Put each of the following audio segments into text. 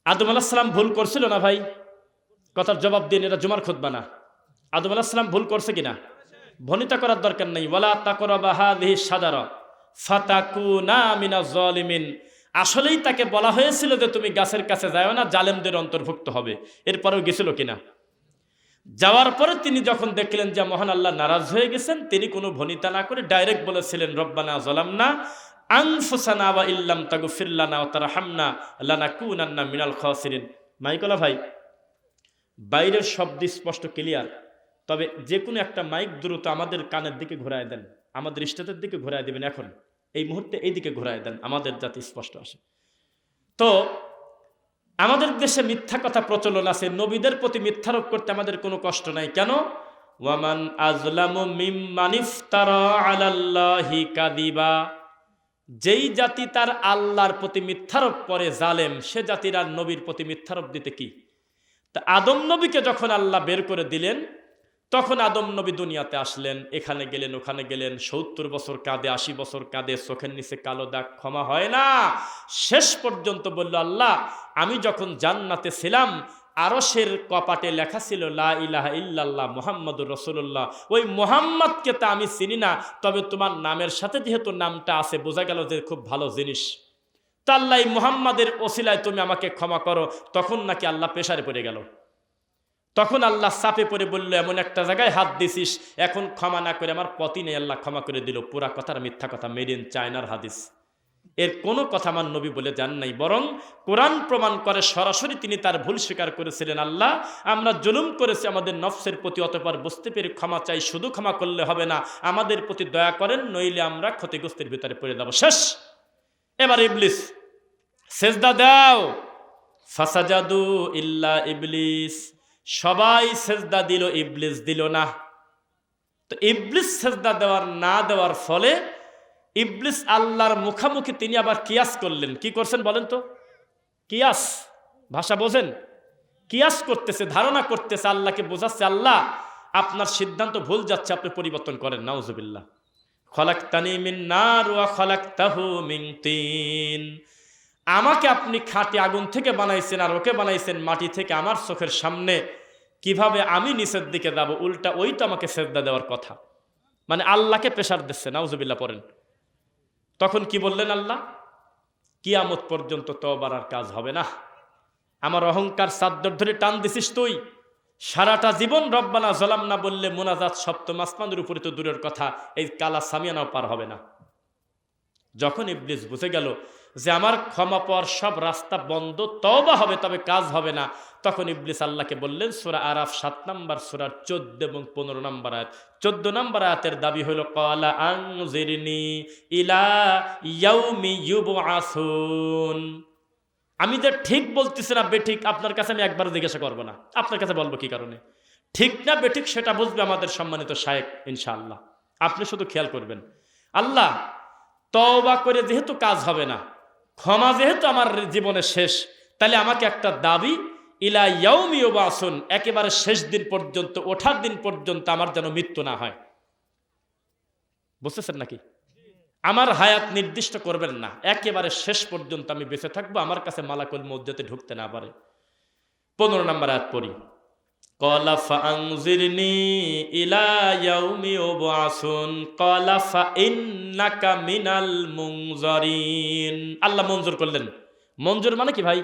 আদম আলাইহিস সালাম ভুল করছিল না ভাই? কথার জবাব দিন, এটা জুমার খুতবা না। আদম আলাইহিস সালাম ভুল করছে কিনা? ভনিতা করার দরকার নেই। ওয়ালা তাকরাবা হাযিহি শাজারা ফাতাকুনা মিনাজ জালিমিন। আসলেই তাকে বলা হয়েছিল যে তুমি গাছের কাছে যাও না, জালেমদের অন্তর্ভুক্ত হবে। এরপরেও গেছিল কিনা? যাওয়ার পরে তিনি যখন দেখলেন যে মহান আল্লাহ নারাজ হয়ে গেছেন, তিনি কোনো ভনিতা না করে ডাইরেক্ট বলেছিলেন রব্বানা যালামনা আনফুসানা ওয়া ইল্লাম তাগফির লানা ওয়া তারহামনা লানাকুনান্না মিনাল খাসিরিন। মাইকলা ভাই, বাইরের শব্দ স্পষ্ট ক্লিয়ার, তবে যে কোনো একটা মাইক দ্রুত আমাদের কানের দিকে ঘোরায় দেন, আমাদের স্টেটের দিকে ঘোরায় দেবেন। এখন এই মুহূর্তে এই দিকে ঘোরায় দেন, আমাদের যাতে স্পষ্ট আসে। তো আমাদের দেশে মিথ্যা কথা প্রচলন আছে, নবীদের প্রতি মিথ্যারোপ করতে আমাদের কোনো কষ্ট নাই। কেন? ওয়ামান আযলামু মিম্মান ইফতারা আলাল্লাহি কাযিবা। যেই জাতি তার আল্লাহর প্রতি মিথ্যারোপ করে জালেম, সে জাতির আর নবীর প্রতি মিথ্যারোপ দিতে কি? তা আদম নবীকে যখন আল্লাহ বের করে দিলেন, তখন আদম নবী দুনিয়াতে আসলেন, এখানে গেলেন ওখানে গেলেন, ৭০ বছর কাঁদে, ৮০ বছর কাঁদে, চোখের নিচে কালো দাগ, ক্ষমা হয় না। শেষ পর্যন্ত বলল, আল্লাহ আমি যখন জান্নাতে ছিলাম, আরশের কপাটে লেখা ছিল লা ইলাহা ইল্লাল্লাহ মুহাম্মাদুর রাসূলুল্লাহ। ওই মুহাম্মদকে তা আমি চিনি না, তবে তোমার নামের সাথে যেহেতু নামটা আছে, বোঝা গেল যে খুব ভালো জিনিস। তা আল্লাহ এই মুহাম্মাদের ওসিলায় তুমি আমাকে ক্ষমা করো। তখন নাকি আল্লাহ প্রেসারে পড়ে গেল। তখন আল্লাহ চাপে পড়ে বলল, এমন একটা জায়গায় হাত দিছিস, এখন ক্ষমা না করে আমার পতি নেই। আল্লাহ ক্ষমা করে দিল। পুরা কথার মিথ্যা কথা, মেড ইন চায়নার হাদিস। এর কোনো কথা আমার নবী বলে যান নাই, বরং কোরআন প্রমাণ করে সরাসরি তিনি তার ভুল স্বীকার করেছিলেন। আল্লাহ আমরা জুলুম করেছি আমাদের নফসের প্রতি, অতঃপর বুঝতে পেরে ক্ষমা চাই। শুধু ক্ষমা করলে হবে না, আমাদের প্রতি দয়া করেন, নইলে আমরা ক্ষতিগ্রস্তের ভিতরে পড়ে যাব। শেষ। এবার ইবলিস, সেজদা দাও। ফাসাজাদু ইল্লা ইবলিস। সবাই সেজদা দিল, ইবলিস দিল না। তো ইবলিস সেজদা না দেওয়ার ফলে ইবলিস আল্লাহর মুখামুখি তিনি আবার কিয়াস করলেন। কি করছেন বলেন তো? কিয়াস ভাষা বোঝেন? কিয়াস করতেছে, ধারণা করতেছে, আল্লাহকে বোঝাচ্ছে আল্লাহ আপনার সিদ্ধান্ত ভুল যাচ্ছে, আপনি পরিবর্তন করেন। নাউজুবিল্লাহ। খলাকতানি মিন নার ওয়া খলাকতাহু মিন তিন। আমাকে আপনি খাঁটি আগুন থেকে বানাইছেন, আর ওকে বানাইছেন মাটি থেকে। আমার চোখের সামনে কিভাবে আমি নিচের দিকে যাব? উল্টা ওই তো আমাকে সেজদা দেওয়ার কথা। মানে আল্লাহকে প্রেসার দিচ্ছে। নাউজুবিল্লাহ পড়েন। তখন কি বললেন আল্লাহ? কিয়ামত পর্যন্ত তওবার আর কাজ হবে না। আমার অহংকার চাদর ধরে টান দিছিস তুই। সারাটা জীবন রব্বানা যালামনা বললে মোনাজাত সপ্তম আসমানের উপরে তো দূরের কথা, এই কালা সামিয়ানাও পার হবে না। যখন ইবলিস বুঝে গেল যে আমার ক্ষমা পাওয়ার সব রাস্তা বন্ধ, তওবা হবে তবে কাজ হবে না, তখন ইবলিস আল্লাহকে বললেন, সূরা আরাফ ৭ নম্বর সূরার ১৪ এবং ১৫ নম্বর আয়াত। ১৪ নম্বর আয়াতের দাবি হলো ক্বালা আনজিরনি ইলা ইয়াউমি ইউবআসুন। আমি যে ঠিক বলতেছি না বেঠিক, আপনার কাছে আমি একবার জিজ্ঞাসা করব না। আপনার কাছে বলবো কি কারণে? ঠিক না বেঠিক সেটা বুঝবে আমাদের সম্মানিত শায়েখ ইনশাআল্লাহ। আপনি শুধু খেয়াল করবেন, আল্লাহ তওবা করে যেহেতু কাজ হবে না, ক্ষমা যেহেতু আমার জীবনে শেষ, তাহলে আমাকে একটা দাবি, ইলা ইয়াউমি ইউবআসুন, একেবারে শেষ দিন পর্যন্ত, ওঠার দিন পর্যন্ত আমার যেন মৃত্যু না হয়। বুঝতেছেন নাকি? আমার হায়াত নির্দিষ্ট করবেন না, একেবারে শেষ পর্যন্ত আমি বেঁচে থাকবো, আমার কাছে মালাকুল মউত যাতে ঢুকতে না পারে। ১৫ নম্বর আয়াত পড়ি। ক্বালা ফাআনজিরনি ইলা ইয়াউমি ইউবআসুন ক্বালা ফাইন্নাকা মিনাল মুনজারিন। আল্লাহ মঞ্জুর করলেন। মঞ্জুর মানে কি ভাই?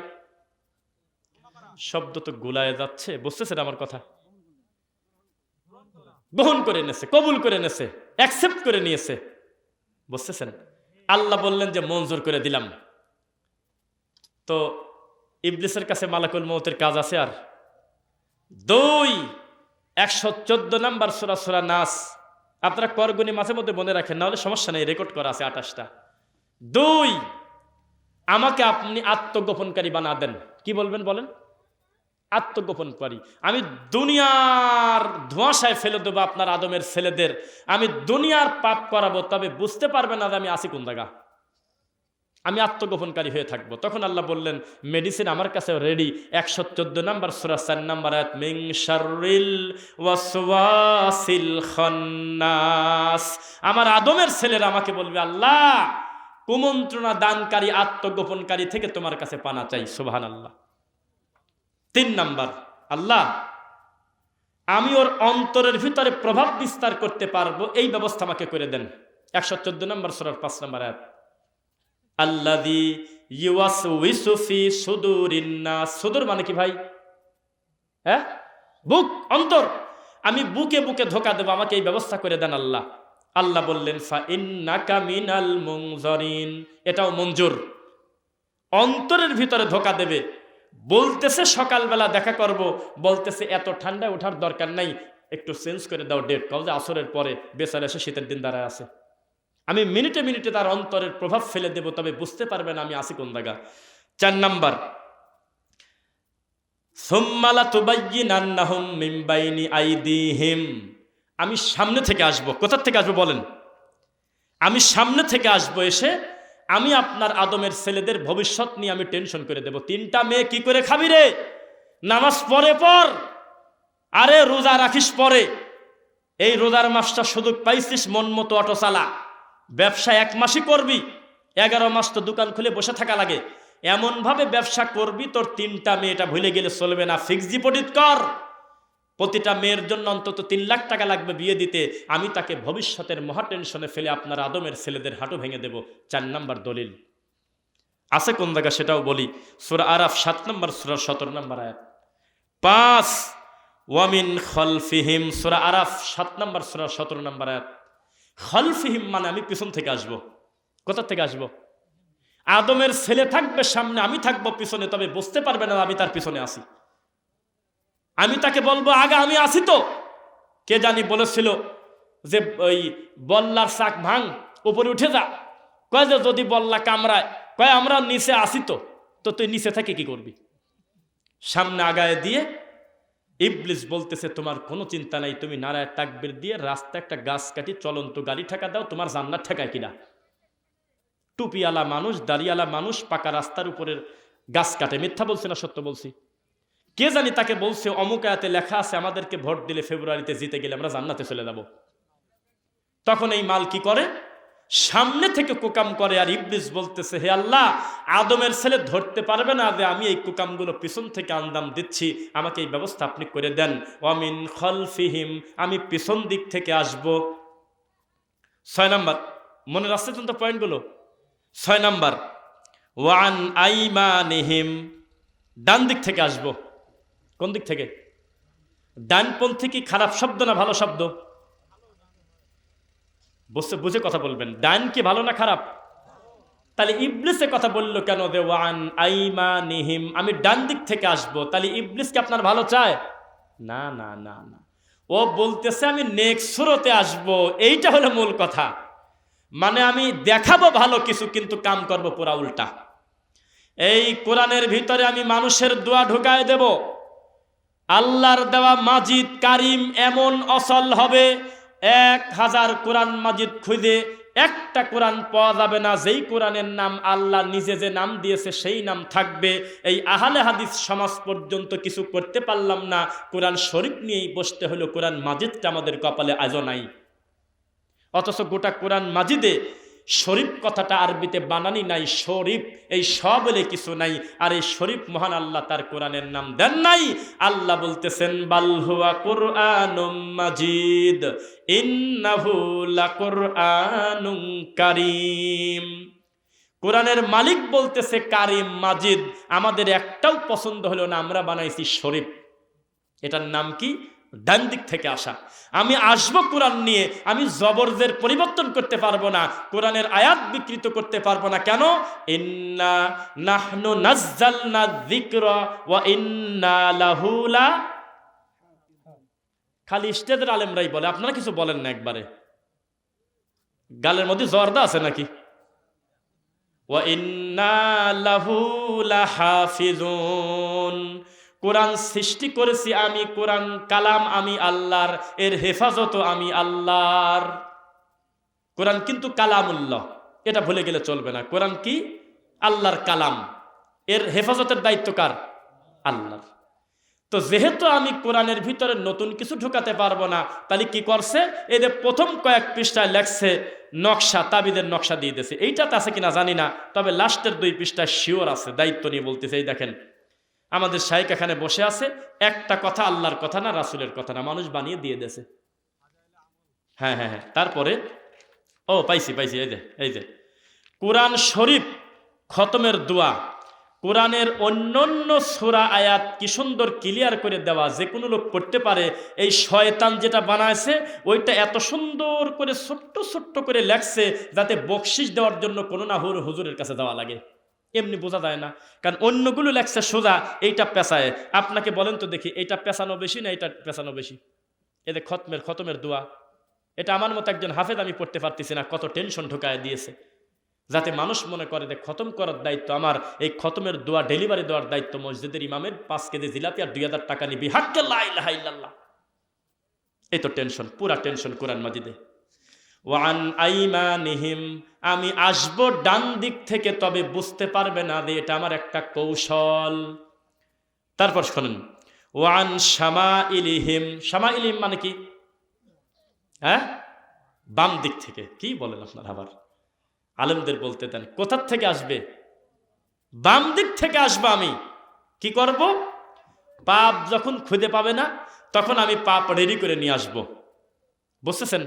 শব্দ তো গুলায় যাচ্ছে, বুঝতেছেন আমার কথা? গ্রহণ করে নিয়েছে, কবুল করে নিয়েছে, অ্যাকসেপ্ট করে নিয়েছে। বুঝতেছেন? আল্লাহ বললেন যে মঞ্জুর করে দিলাম। তো ইবলিসের কাছে মালাকুল মউতের কাজ আছে আর? ১১৪ নম্বর সূরা, সূরা নাস। আপনারা করগুনি মাঝে মধ্যে মনে রাখেন, না হলে সমস্যা নেই, রেকর্ড করা আছে ২৮টা। ২, আমাকে আপনি আত্মগোপনকারী বানা দেন। কি বলবেন বলেন? আত্মগোপনকারী। আমি দুনিয়ার ধোঁয়াশায় ফেলে দেবো আপনার আদমের ছেলেদের। আমি দুনিয়ার পাপ করাবো, তবে বুঝতে পারবে না যে আমি আসি কোন জায়গা। আমি আত্মগোপনকারী হয়ে থাকবো। তখন আল্লাহ বললেন, মেডিসিন আমার কাছে রেডি। ১১৪ নম্বর সূরা ৪ নম্বর আয়াত, মিন শাররিল ওয়াসওয়াসিল খান্নাস। আমার আদমের ছেলেরা আমাকে বলবে, আল্লাহ কুমন্ত্রণা দানকারী, আত্মগোপনকারী থেকে তোমার কাছে পানা চাই। সুবহানাল্লাহ। 3 নাম্বার, আল্লাহ আমি ওর অন্তরের ভিতরে প্রভাব বিস্তার করতে পারবো, এই ব্যবস্থা আমাকে করে দেন। 114 নম্বর সূরার 5 নম্বর আয়াত, আল্লাযী ইউওয়াসউইসু ফি সুদুরিন নাস। সুদূর মানে কি ভাই? হ্যাঁ, বুক, অন্তর। আমি বুকে বুকে ধোঁকা দেব, আমাকে এই ব্যবস্থা করে দেন আল্লাহ। আল্লাহ বললেন ফা ইন্নাকা মিনাল মুনজারিন, এটাও মঞ্জুর। অন্তরের ভিতরে ধোঁকা দেবে, বলতেছে সকালবেলা দেখা করব, বলতেছে এত ঠান্ডায় ওঠার দরকার নাই, একটু চেঞ্জ করে দাও ডেট, কাল যে আসরের পরে বেচারা এসে শীতের দিন দাঁড়ায় আছে। আমি মিনিটে মিনিটে তার অন্তরের প্রভাব ফেলে দেব, তবে বুঝতে পারবে না আমি আছি কোন জায়গা। 4 নাম্বার, সুম্মা লাতুবায়্যিনান্নাহুম মিন বাইনি আইদিহিম, আমি সামনে থেকে আসব। কোথা থেকে আসবো বলেন? আমি সামনে থেকে আসবো, এসে আমি আপনার আদমের ছেলেদের ভবিষ্যৎ নিয়ে আমি টেনশন করে দেব। 3টা মেয়ে কি করে খাবি রে? নামাজ পড়ে পর, আরে রোজা রাখিস পরে, এই রোজার মাসটা সুযোগ পাইছিস, মন মতো অটো চালা, ব্যবসা 1 মাসই করবি, 11 মাস তো দোকান খুলে বসে থাকা লাগে, এমনভাবে ব্যবসা করবি তোর 3টা মেয়েটা ভুলে গেলে চলবে না, ফিক্স ডিপোজিট কর। প্রতিটা মেয়ের জন্য অন্তত 3 লাখ টাকা লাগবে বিয়ে দিতে, আমি তাকে ভবিষ্যতের মহা টেনশনে ফেলে আপনার আদমের ছেলেদের হাঁটু ভেঙে দেব। 4 নাম্বার দলিল আছে কোন জায়গা সেটাও বলি, সূরা আরাফ 7 নম্বর সূরা 17 নম্বর আয়াত। 5 ওয়ামিন খলফিহিম, সূরা আরাফ 7 নম্বর সূরা 17 নম্বর আয়াত। খলফিহিম মানে আমি পিছন থেকে আসব। কোথা থেকে আসব? আদমের ছেলে থাকবে সামনে, আমি থাকবো পিছনে, তবে বুঝতে পারবে না আমি তার পিছনে আসি। আমি তাকে বলবো আগে আমি আসি তো। কে জানি বলেছিল যে ওই বল্লার চাক ভাঙ, উপরে উঠে যা, কয় যে যদি বল্লা কামড়ায়, কয় আমরা নিচে আসি তো। তো তুই নিচে থেকে কি করবি? সামনে আগায় দিয়ে ইবলিস বলতেছে তোমার কোনো চিন্তা নাই, তুমি নারায় তাকবীর দিয়ে রাস্তা একটা গাছ কাটি, চলন্ত গাড়ি ঠেকা দাও, তোমার জান্নাত ঠেকায় কিনা। টুপিওয়ালা মানুষ, দাড়িওয়ালা মানুষ পাকা রাস্তার উপরের গাছ কাটে, মিথ্যা বলছি না সত্য বলছি? কে জানি তাকে বলছে অমুক আয়াতে লেখা আছে আমাদেরকে ভোট দিলে ফেব্রুয়ারিতে জিতে গেলে আমরা জান্নাতে চলে যাব। তখন এই মাল কি করে? সামনে থেকে কুকাম করে, আর ইবলিস বলতেছে হে আল্লাহ, আদমের ছেলে ধরতে পারবে না যে আমি এই কুকামগুলো পিছন থেকে আন্দাম দিচ্ছি, আমাকে এই ব্যবস্থা আপনি করে দেন। ওয়ামিন খলফিহিম, আমি পিছন দিক থেকে আসব। 6 নাম্বার, মনে রাখছে তো পয়েন্টগুলো? 6 নাম্বার, ওয়ান আইমানিহিম, ডান দিক থেকে আসব। কোন দিক থেকে? ডানপন্থী কি খারাপ শব্দ না ভালো শব্দ? বুঝে কথা বলবেন। ডান কি ভালো না খারাপ? তাহলে ইবলিসে কথা বললো কেন যে ওয়ান আইমানিহিম, আমি ডান দিক থেকে আসব? তাহলে ইবলিস কি আপনার ভালো চায়? না না না না, ও বলতেছে আমি নেক্সট সুরতে আসব, এইটা হলো মূল কথা। মানে আমি দেখাবো ভালো কিছু, কিন্তু কাম করব পুরা উল্টা। এই কোরআনের ভিতরে আমি মানুষের দোয়া ঢুকায় দেব, আল্লাহর দেওয়া মাজিদ কারিম এমন অসল হবে, 1000 কোরআন মাজিদ খুঁজে একটা কোরআন পাওয়া যাবে না যেই কোরআনের নাম আল্লাহ নিজে যে নাম দিয়েছে সেই নাম থাকবে। এই আহলে হাদিস সমাজ পর্যন্ত কিছু করতে পারলাম না, কোরআন শরীফ নিয়েই বসতে হলো। কোরআন মাজিদটা আমাদের কপালে আজও নাই, অথচ গোটা কোরআন মাজিদে শরীফ কথাটা আরবিতে বানানি নাই, শরীফ এই সব বলে কিছু নাই। আর এই শরীফ মহান আল্লাহ তার কোরআনের নাম দেন নাই। আল্লাহ বলতেছেন বাল হুয়া কুরআনুম মাজিদ ইন্নাহু লাকুরআনুন কারীম। কোরআনের মালিক বলতেছে কারিম মাজিদ, আমাদের একটাও পছন্দ হলো না, আমরা বানাইছি শরীফ। এটার নাম কি? ডান দিক থেকে আসা। আমি আসবো কোরআন নিয়ে, আমি জবরজের পরিবর্তন করতে পারবো না, কোরআনের আয়াত বিকৃত করতে পারবো না। কেন? ইন্না নাহনু নাজ্জালনা যিকরা ওয়া ইন্না লাহু লা, খালি স্টেজের আলেমরাই বলে, আপনারা কিছু বলেন না একবারে। গালের মধ্যে জর্দা আছে নাকি? ওয়া ইন্না লাহু লাহাফিজুন, কোরআন সৃষ্টি করেছি আমি, কোরআন কালাম আমি আল্লাহর, এর হেফাজত আমি আল্লাহর। কোরআন কিন্তু কালামুল্লাহ, এটা ভুলে গেলে চলবে না। কোরআন কি? আল্লাহর কালাম, এর হেফাজতের দায়িত্ব কার? আল্লাহর। তো যেহেতু আমি কোরআনের ভিতরে নতুন কিছু ঢুকাতে পারবো না, তাহলে কি করছে? এদের প্রথম কয়েক পৃষ্ঠায় লেখছে নকশা, তাবিদের নকশা দিয়ে দিয়েছে। এইটাতে আছে কিনা জানি না, তবে লাস্টের 2 পৃষ্ঠায় শিওর আছে, দায়িত্ব নিয়ে বলতেছে। এই দেখেন আমাদের শাইখ এখানে বসে আছে, একটা কথা আল্লাহর কথা না, রাসূলের কথা না, মানুষ বানিয়ে দিয়ে দেছে। হ্যাঁ হ্যাঁ হ্যাঁ, তারপরে পাইছি, এই যে কোরআন শরীফ খতমের দোয়া, কোরআনের অন্যান্য সূরা আয়াত কি সুন্দর ক্লিয়ার করে দেওয়া, যে কোনো লোক পড়তে পারে। এই শয়তান যেটা বানাইছে ওইটা এত সুন্দর করে ছোট্ট ছোট্ট করে লেখছে, যাতে বকশিস দেওয়ার জন্য কোনো না হুজুরের কাছে যাওয়া লাগে, এমনি বোঝা যায় না। কারণ অন্যগুলো লেখছে সোজা, এইটা পেঁচায়। আপনাকে বলেন তো দেখি, এইটা পেঁচানো বেশি না এইটা পেঁচানো বেশি? এদের খতমের দোয়া, এটা আমার মতো একজন হাফেজ আমি পড়তে পারতেছি না, কত টেনশন ঢুকায় দিয়েছে, যাতে মানুষ মনে করে যে খতম করার দায়িত্ব আমার। এই খতমের দোয়া ডেলিভারি দেওয়ার দায়িত্ব মসজিদের ইমামের। 5 কেজি জিলাপি আর 2000 টাকা নিবি, হাক্কে লা ইলাহা ইল্লাল্লাহ। এই তো টেনশন, পুরা টেনশন কোরআন মাজিদে। ওয়ান আইমানিহিম, আমি আসবো ডান দিক থেকে, তবে বুঝতে পারবে না যে এটা আমার একটা কৌশল। তারপর শোনেন, ওয়ান শামাইলিহিম, শামাইলিহিম মানে কি? হ্যাঁ, বাম দিক থেকে। কি বলেন আপনার? আবার আলেমদের বলতে দেন, কোথার থেকে আসবে? বাম দিক থেকে আসবো। আমি কি করব? পাপ যখন খুঁজে পাবে না, তখন আমি পাপ রেডি করে নিয়ে আসবো। বুঝতেছেন?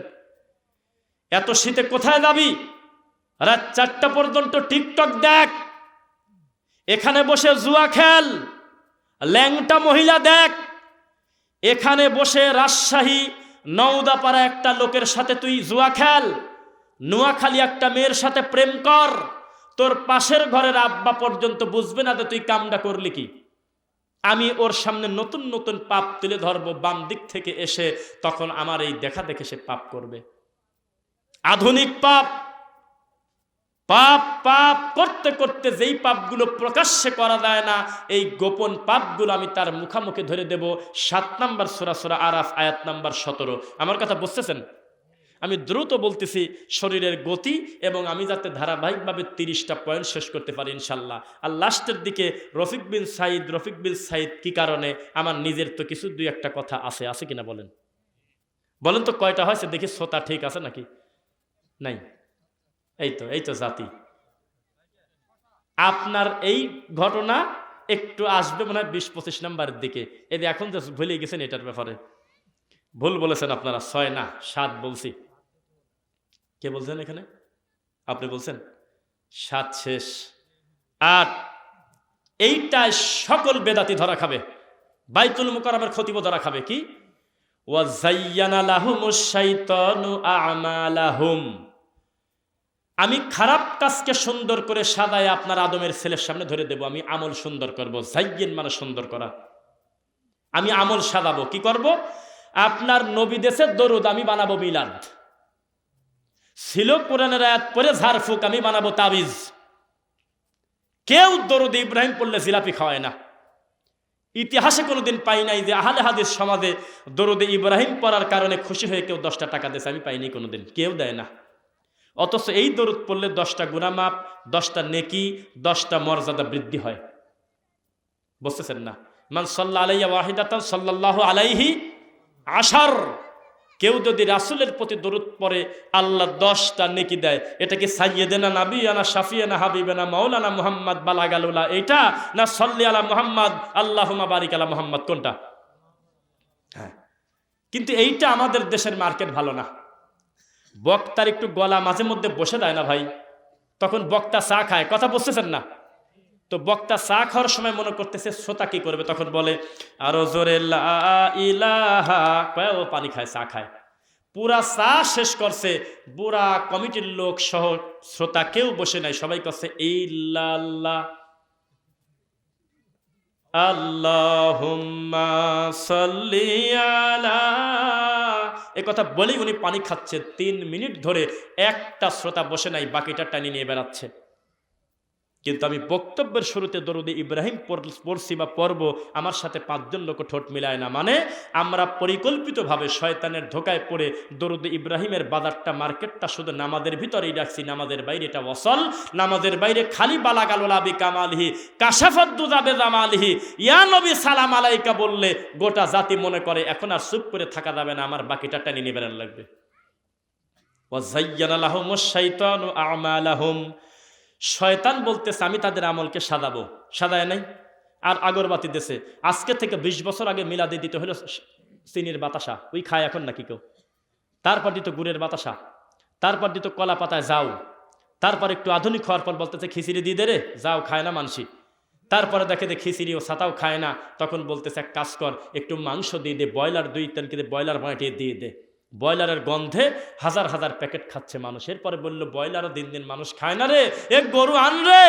এত শীতে কোথায় যাবি? রাত 4টা পর্যন্ত টিকটক দেখ, এখানে বসে জুয়া খেল, ল্যাংটা মহিলা দেখ, এখানে বসে রাজশাহী নওদাপাড়া একটা লোকের সাথে তুই জুয়া খেল, নোয়াখালী একটা মেয়ের সাথে প্রেম কর, তোর পাশের ঘরের আব্বা পর্যন্ত বুঝবে না যে তুই কামটা করলি কি। আমি ওর সামনে নতুন নতুন পাপ তুলে ধরবো বাম দিক থেকে এসে, তখন আমার এই দেখা দেখে সে পাপ করবে। আধুনিক পাপ, পাপ পাপ করতে করতে যেই পাপগুলো প্রকাশ্যে করা যায় না, এই গোপন পাপগুলো আমি তার মুখামুখি ধরে দেব। 7 নম্বর সূরা আরাফ আয়াত নাম্বার 17। আমার কথা বুঝতেছেন? আমি দ্রুত বলতেছি শরীরের গতি, এবং আমি যাতে ধারাবাহিকভাবে 30টা পয়েন্ট শেষ করতে পারি ইনশাল্লাহ। আর লাস্টের দিকে রফিক বিন সাইদ কি কারণে, আমার নিজের তো কিছু 2-1টা কথা আছে কিনা বলেন? বলেন তো কয়টা হয়েছে দেখি, শ্রোতা ঠিক আছে নাকি? নাই? এই তো জাতি। আপনার এই ঘটনা একটু আসবে মনে হয় 20-25 নাম্বারের দিকে। এই যে এখন তো ভুলে গেছেন এটার ব্যাপারে, ভুল বলেছেন আপনারা। 6 না 7 বলছি। কে বলছেন এখানে? আপনি বলছেন 7 শেষ, 8। এইটাই সকল বেদাতি ধরা খাবে, বাইতুল মুকাররমের খতিব ধরা খাবে। কি? ওয়া যায়্যানা লাহুমুশ শাইতানু আমালাহুম, আমি খারাপ কাজকে সুন্দর করে সাজায় আপনার আদমের ছেলের সামনে ধরে দেব। আমি আমল সুন্দর করব। যায়্যিন মানে সুন্দর করা। আমি আমল সাজাবো। কি করব? আপনার নবী দেশের দরুদ আমি বানাবো মিলাদ, ছিল কোরআনের আয়াত পরে ঝাড়ফুঁক আমি বানাবো তাবিজ। কেউ দরুদ ইব্রাহিম পড়লে জিলাপি খাওয়ায় না। ইতিহাসে কোনোদিন পাই নাই যে আহলে হাদিস সমাজে দরুদে ইব্রাহিম পড়ার কারণে খুশি হয়ে কেউ 10টা টাকা দিয়েছে, আমি পাইনি কোনোদিন, কেউ দেয় না। অথচ এই দরুদ পড়লে 10টা গুনাহ মাফ, 10টা নেকি, 10টা মর্যাদা বৃদ্ধি হয়। বুঝতেছেন না? মান সাল্লা আলাইহি ওয়াহিদাতান সাল্লাল্লাহু আলাইহি আশার। কেউ যদি রাসূলের প্রতি দরুদ পড়ে আল্লাহ 10টা নেকি দেয়। এটা কি সাইয়্যিদানা নাবিয়ানা শাফিয়ানা হাবিবানা মাওলানা মুহাম্মদ বালাগালুলা এটা, না সাল্লি আলা মুহাম্মদ আল্লাহুম্মা বারিক আলা মুহাম্মদ? কোনটা? হ্যাঁ, কিন্তু এইটা আমাদের দেশের মার্কেট ভালো না। বক্তার একটু গলা মাঝে মধ্যে বসে দেয় না ভাই, তখন বক্তা চা খায়। কথা বুঝতেছেন না? তো বক্তা চা খাওয়ার সময় মনে করতেছে শ্রোতা কি করবে, তখন বলে আরো জোরে লা ইলাহা, ও পানি খায়, চা খায়। পুরা চা শেষ করছে, বুড়া কমিটির লোক সহ শ্রোতা কেউ বসে নাই, সবাই করছে ইল্লাল্লাহ আল্লাহুম্মা সাল্লি আলা। এ কথা বলেই উনি পানি খাচ্ছে। 3 মিনিট ধরে একটা শ্রোতা বসে নাই, বাকিটা টানি নিয়ে বেড়াচ্ছে। কিন্তু আমি বক্তব্যের শুরুতে দরুদে ইব্রাহিম পড়ছি বা পড়ব, আমার সাথে 5 জন লোক ঠোঁট মিলায় না। মানে আমরা পরিকল্পিতভাবে শয়তানের ধোকায় পড়ে দরুদে ইব্রাহিমের বাজারটা, মার্কেটটা শুধু নামাজের ভিতরেই রাখছি, নামাজের বাইরে এটা ওয়াসল। নামাজের বাইরে খালি বালাগালুলা বিকামালিহি কাশাফাদ্দুজা বিজামালিহি ইয়া নবী সালাম আলাইকা বললে গোটা জাতি মনে করে এখন আর চুপ করে থাকা যাবে না, আমার বাকিটা টানি নিয়ে বেড়ান লাগবে। ওয়া যায়্যানা লাহুমুশ শাইতানু আমালাহুম, শয়তান বলতেছে আমি তাদের আমলকে সাজাবো। সাজায় নাই? আর আগরবাতি দেশে। আজকে থেকে 20 বছর আগে মিলাদে দিতে হলো চিনির বাতাসা, ওই খায় এখন নাকি কেউ। তারপর দিত গুড়ের বাতাসা, তারপর দিত কলা পাতায় যাও, তারপর একটু আধুনিক হওয়ার পর বলতেছে খিচুড়ি দিয়ে দে রে, যাও খায় না মানসি। তারপরে দেখে যে খিচুড়ি ও ছাতাও খায় না, তখন বলতেছে এক কাজ কর, একটু মাংস দিয়ে দে, ব্রয়লার 2-3 কেজি ব্রয়লার বানিয়ে দিয়ে দে। ব্রয়লারের গন্ধে হাজার হাজার প্যাকেট খাচ্ছে মানুষ। এরপরে বললো ব্রয়লারও দিন দিন মানুষ খায় না রে, এক গরু আন রে।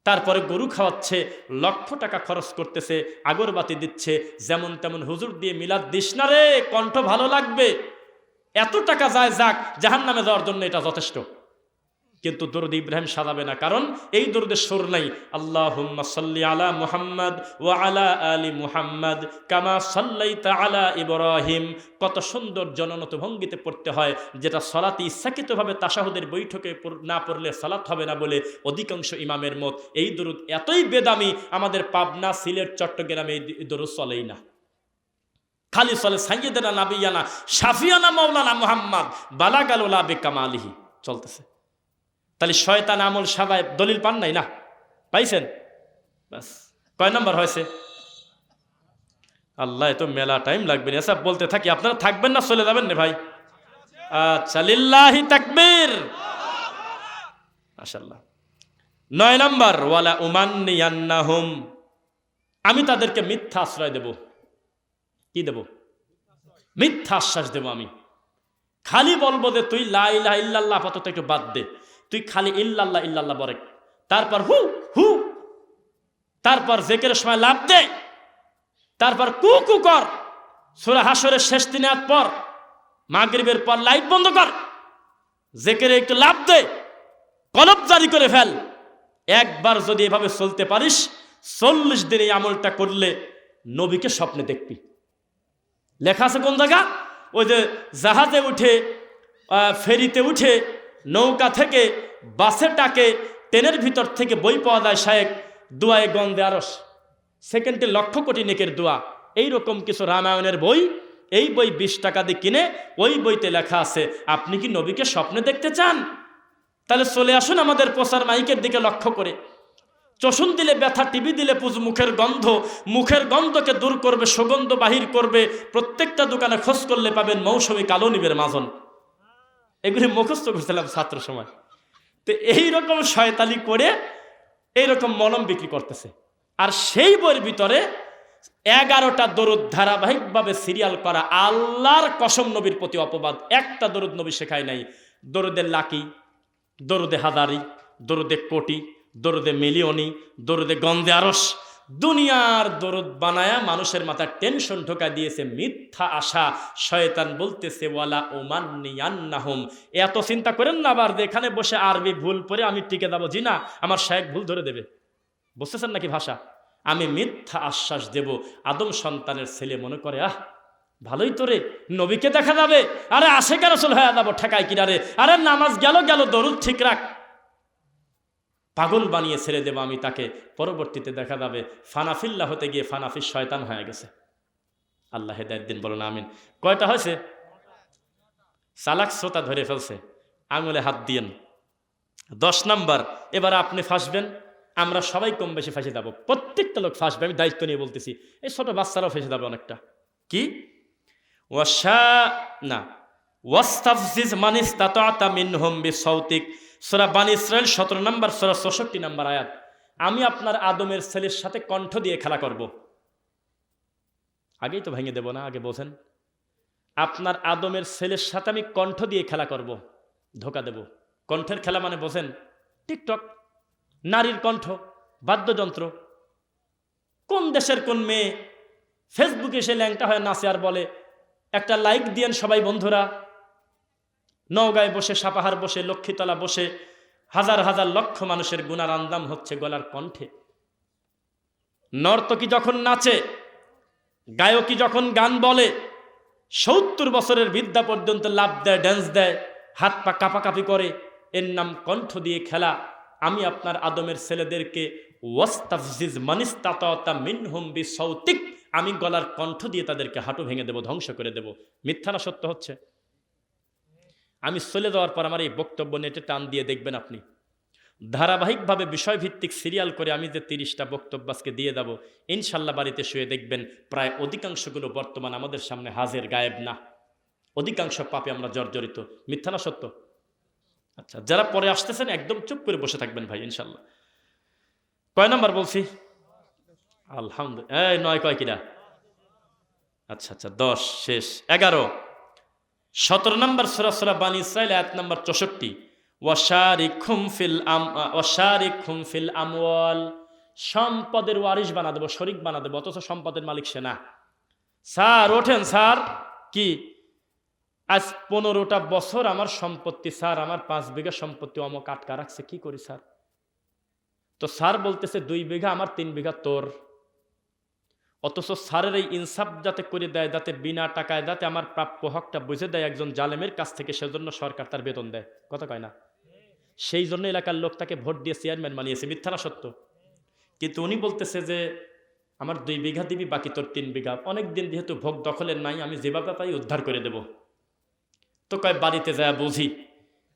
তারপরে গরু খাওয়াচ্ছে, লক্ষ টাকা খরচ করতেছে, আগরবাতি দিচ্ছে, যেমন তেমন হুজুর দিয়ে মিলাদ দিস না রে, কণ্ঠ ভালো লাগবে। এত টাকা যায় যাক, জাহান্নামে যাওয়ার জন্য এটা যথেষ্ট। কিন্তু দরুদ ইব্রাহিম সাজাবে না, কারণ এই দরুদের সুর নাই। আল্লাহুম্মা সাল্লি আলা মুহাম্মদ ওয়া আলা আলি মুহাম্মদ কামা সাল্লাইতা আলা ইব্রাহিম। কত সুন্দর জননত ভঙ্গিতে পড়তে হয়, যেটা সালাতে ইচ্ছাকৃতভাবে তাশাহুদের বৈঠকে না পড়লে সালাত হবে না বলে অধিকাংশ ইমামের মত। এই দরুদ এতই বেদামি, আমাদের পাবনা, সিলেট, চট্টগ্রামে এই দরুদ চলেই না। খালি চলে সাইয়্যিদানা নাবিয়ানা শাফিয়ানা মাওলানা মুহাম্মদ বালাগাল উলা বিকামালিহি চলতেছে। তাহলে শয়তান আমল সাবায় দলিল পান নাই না? পাইছেন? বাস, কয় নাম্বার হয়েছে? আল্লাহ, এত মেলা টাইম লাগবে না। এসব বলতে থাকি, আপনারা থাকবেন না চলে যাবেন না ভাই? আচ্ছা, লিল্লাহি তাকবীর, মাশাআল্লাহ। 9 নাম্বার, ওয়ালা উমান্নিয়ান্নাহুম, আমি তাদেরকে মিথ্যা আশ্রয় দেব। কি দেব? মিথ্যা আশ্বাস দেব। আমি খালি বলবো যে তুই লা ইলাহা ইল্লাল্লাহ আপাতত একটু বাদ দে, তুই খালি ইল্লাল্লাহ ইল্লাল্লাহ বলে, তারপর হু হু, তারপর জিকিরের সময় লাভ দে, তারপর কু কু কর, সূরা হাশরের শেষ 3 আয়াত পর, মাগরিবের পর লাইট বন্ধ কর, জিকিরে একটু লাভ দে, কলব জারি করে ফেল। একবার যদি এভাবে চলতে পারিস, 40 দিন এই আমলটা করলে নবীকে স্বপ্নে দেখবি। লেখা আছে কোন জায়গা? ওই যে জাহাজে উঠে, ফেরিতে উঠে, নৌকা থেকে, বাসে টাকে, ট্রেনের ভিতর থেকে বই পাওয়া যায় শায়েক, দুয়ায়ে গন্ধে আরশ, সেকেন্ডে 1,00,000 কোটি নেকের দোয়া। এইরকম কিছু রামায়ণের বই, এই বই 20 টাকা দিয়ে কিনে, ওই বইতে লেখা আছে আপনি কি নবীকে স্বপ্নে দেখতে চান? তাহলে চলে আসুন আমাদের প্রচার মাইকের দিকে লক্ষ্য করে। চষণ দিলে ব্যথা, টিভি দিলে পুজ, মুখের গন্ধ, মুখের গন্ধকে দূর করবে, সুগন্ধ বাহির করবে। প্রত্যেকটা দোকানে খোঁজ করলে পাবেন মৌসুমী কালো নিবের মাজন। এগুলি মুখস্থ করছিলাম ছাত্র সময়। তো এইরকম শয়তানি করে এইরকম মলম বিক্রি করতেছে। আর সেই বইয়ের ভিতরে 11টা দরুদ ধারাবাহিকভাবে সিরিয়াল করা। আল্লাহর কসম, নবীর প্রতি অপবাদ। একটা দরুদ নবী শেখায় নাই। দরুদে লাকি, দরুদে হাজারি, দরুদে কোটি, দরুদে মিলিয়নি, দরুদে গন্ধে আরশ, দুনিয়ার দরুদ বানায়া মানুষের মাথায় টেনশন ঢোকা দিয়েছে, মিথ্যা আশা। শয়তান বলতেছে ওয়ালা উমান্নিয়ান্নাহুম। এত চিন্তা করেন না আবার এখানে বসে আরবি ভুল পড়ে আমি টিকে যাবো। জি না, আমার শায়েখ ভুল ধরে দেবে। বুঝতেছেন নাকি ভাষা? আমি মিথ্যা আশ্বাস দেব। আদম সন্তানের ছেলে মনে করে ভালোই তো রে, নবীকে দেখা যাবে, আরে আশেকের রাসূল হয়ে যাবো, ঠেকায় কিনারে, আরে নামাজ গেল দরুদ ঠিক রাখ। পাগল বানিয়ে ছেড়ে দেব আমি তাকে। পরবর্তীতে দেখা যাবে ফানাফিল্লাহ হতে গিয়ে ফানাফির শয়তান হয়ে গেছে। আল্লাহ হেদায়েত দিন, বলুন আমিন। কয়টা হয়েছে? চালাক শ্রোতা ধরে ফেলছে, আঙুলে হাত দিয়েন। 10 নাম্বার, এবার আপনি ফাঁসবেন, আমরা সবাই কম বেশি ফাঁসে যাবো, প্রত্যেকটা লোক ফাঁসবে, আমি দায়িত্ব নিয়ে বলতেছি। এই ছোট বাচ্চারাও ফেসে যাবে অনেকটা। কি? ওয়াস্তাফজিজ মান ইসতাতা'তা মিনহুম বিসাউতিক, সূরা বানী ইসরাঈল 17 নম্বর, সূরা 64 নম্বর আয়াত। আমি আপনার আদমের ছেলের সাথে কণ্ঠ দিয়ে খেলা করব। আগেই তো ভেঙে দেব না, আগে বোঝেন। আপনার আদমের ছেলের সাথে আমি কণ্ঠ দিয়ে খেলা করব, ধোকা দেব। কণ্ঠের খেলা মানে বোঝেন? টিকটক, নারীর কণ্ঠ, বাদ্যযন্ত্র। কোন দেশের কোন মেয়ে ফেসবুকে এসে ল্যাংটা হয়ে নাচে আর বলে একটা লাইক দিয়েন সবাই বন্ধুরা। নওগাঁয় বসে, সাপাহার বসে, লক্ষ্মীতলা বসে হাজার হাজার লক্ষ মানুষের গুনার আন্দাম হচ্ছে গলার কণ্ঠে। নর্তকী যখন নাচে, গায়কী যখন গান বলে, 70 বছরের বৃদ্ধা পর্যন্ত লাভ দেয়, ড্যান্স দেয়, হাত পা কাঁপাকাঁপি করে, এর নাম কণ্ঠ দিয়ে খেলা। আমি আপনার আদমের ছেলেদেরকে ওয়াস্তাফজিজ মান ইসতাতা'তা মিনহুম বিসাউতিক, আমি গলার কণ্ঠ দিয়ে তাদেরকে হাঁটু ভেঙে দেব, ধ্বংস করে দেব। মিথ্যা না সত্য হচ্ছে? আমি চলে যাওয়ার পর আমার এই বক্তব্য নেটে টান দিয়ে দেখবেন আপনি, ধারাবাহিকভাবে বিষয়ভিত্তিক সিরিয়াল করে আমি যে 30টা বক্তব্য আজকে দিয়ে দেব, ইনশাল্লাহ বাড়িতে শুয়ে দেখবেন প্রায় অধিকাংশগুলো বর্তমান আমাদের সামনে হাজির, গায়েব না। অধিকাংশ পাপে আমরা জর্জরিত। মিথ্যা না সত্য? আচ্ছা, যারা পরে আসতেছেন একদম চুপ করে বসে থাকবেন ভাই, ইনশাল্লাহ। কয় নাম্বার বলছি? আলহামদুলিল্লাহ। 9 কয় কিনা? আচ্ছা আচ্ছা, 10 শেষ। 11 17 নম্বর সূরা সূরা বানী ইসরাঈল আয়াত নম্বর 64, ওয়াশারিকহুম ফিল আমওয়াল। সম্পদের ওয়ারিশ বানা দেবো, শরীক বানা দেবো, অথচ সম্পদের মালিক সে না। স্যার ওঠেন স্যার, কি আজ 15টা বছর আমার সম্পত্তি স্যার, আমার 5 বিঘা সম্পত্তি অমক আটকা রাখছে, কি করি স্যার? তো স্যার বলতেছে 2 বিঘা আমার, 3 বিঘা তোর। অথচ স্যারের এই ইনসাফ যাতে করে দেয়, যাতে বিনা টাকায় যাতে আমার প্রাপ্য হকটা বুঝে দেয় একজন জালেমের কাছ থেকে, সেজন্য সরকার তার বেতন দেয়। কথা কয় না? সেই জন্য এলাকার লোক তাকে ভোট দিয়ে চেয়ারম্যান বানিয়েছে। মিথ্যা না সত্য? কিন্তু উনি বলতেছে যে আমার 2 বিঘা দিবি, বাকি তোর 3 বিঘা। অনেকদিন যেহেতু ভোগ দখলের নাই, আমি যেভাবে পাই উদ্ধার করে দেব। তো কয় বাড়িতে যায় বুঝি।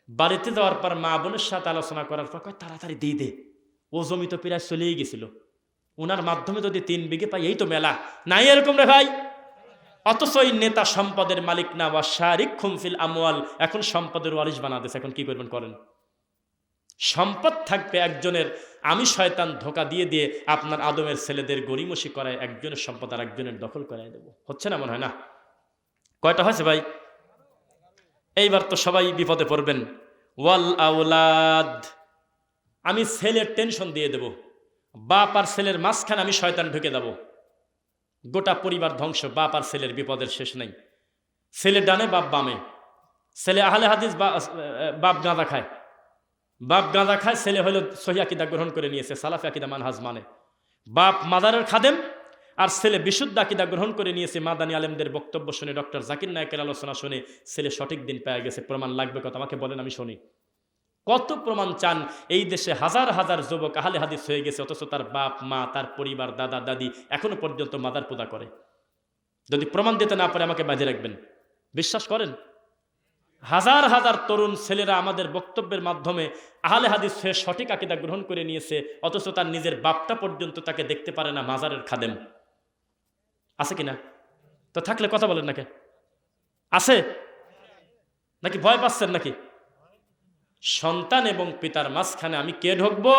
বাড়িতে যাওয়ার পর মা বোনের সাথে আলোচনা করার পর কয় তাড়াতাড়ি দিয়ে দে, ও জমি তো প্রায় চলেই গেছিল, ওনার মাধ্যমে যদি 3 বিঘে পাই এই তো মেলা। নাই এরকম রে ভাই? অথচ ওই নেতা সম্পদের মালিক না। ওয়াশারিকহুম ফিল আমওয়াল, এখন সম্পদের ওয়ারিশ বানা দিয়েছে। এখন কি করবেন করেন? সম্পদ থাকবে একজনের, আমি শয়তান ধোকা দিয়ে দিয়ে আপনার আদমের ছেলেদের গরিমসি করায় একজনের সম্পদ আর একজনের দখল করায় দেব। হচ্ছে না? মনে হয় না। কয়টা হয়েছে ভাই? এইবার তো সবাই বিপদে পড়বেন। ওয়াল আওলাদ, আমি ছেলের টেনশন দিয়ে দেব। বাপ আর ছেলের মাঝখানে আমি শয়তান ঢুকে দেব, গোটা পরিবার ধ্বংস। বাপ আর ছেলের বিপদের শেষ নেই। ছেলে ডানে বাপ বামে। ছেলে আহলে হাদিস, বাপ গাঁদা খায়। বাপ গাঁদা খায়, ছেলে হলো সহিহ আকীদা গ্রহণ করে নিয়েছে, সালাফি আকীদা মানহাজ মানে। বাপ মাদারের খাদেম আর ছেলে বিশুদ্ধ আকীদা গ্রহণ করে নিয়েছে। মাদানী আলেমদের বক্তব্য শুনে, ডক্টর জাকির নায়েকের আলোচনা শুনে ছেলে সঠিক দিন পেয়ে গেছে। প্রমাণ লাগবে কত? আমাকে বলেন, আমি শুনি। কত প্রমাণ চান? এই দেশে হাজার হাজার যুবক আহলে হাদিস হয়ে গেছে, অথচ তার বাপ মা, তার পরিবার, দাদা দাদি এখনো পর্যন্ত মাদার পূজা করে। যদি প্রমাণ দিতে না পারে আমাকে বাঁধে রাখবেন। বিশ্বাস করেন? হাজার হাজার তরুণ ছেলেরা আমাদের বক্তব্যের মাধ্যমে আহলে হাদিস হয়ে সঠিক আকীদা গ্রহণ করে নিয়েছে, অথচ তার নিজের বাপটা পর্যন্ত তাকে দেখতে পারে না মাজারের খাদেম। আছে কিনা? তো থাকলে কথা বলেন নাকি? আছে নাকি? ভয় পাচ্ছেন নাকি? সন্তান এবং পিতার মাঝখানে আমি কে ঢুকবো?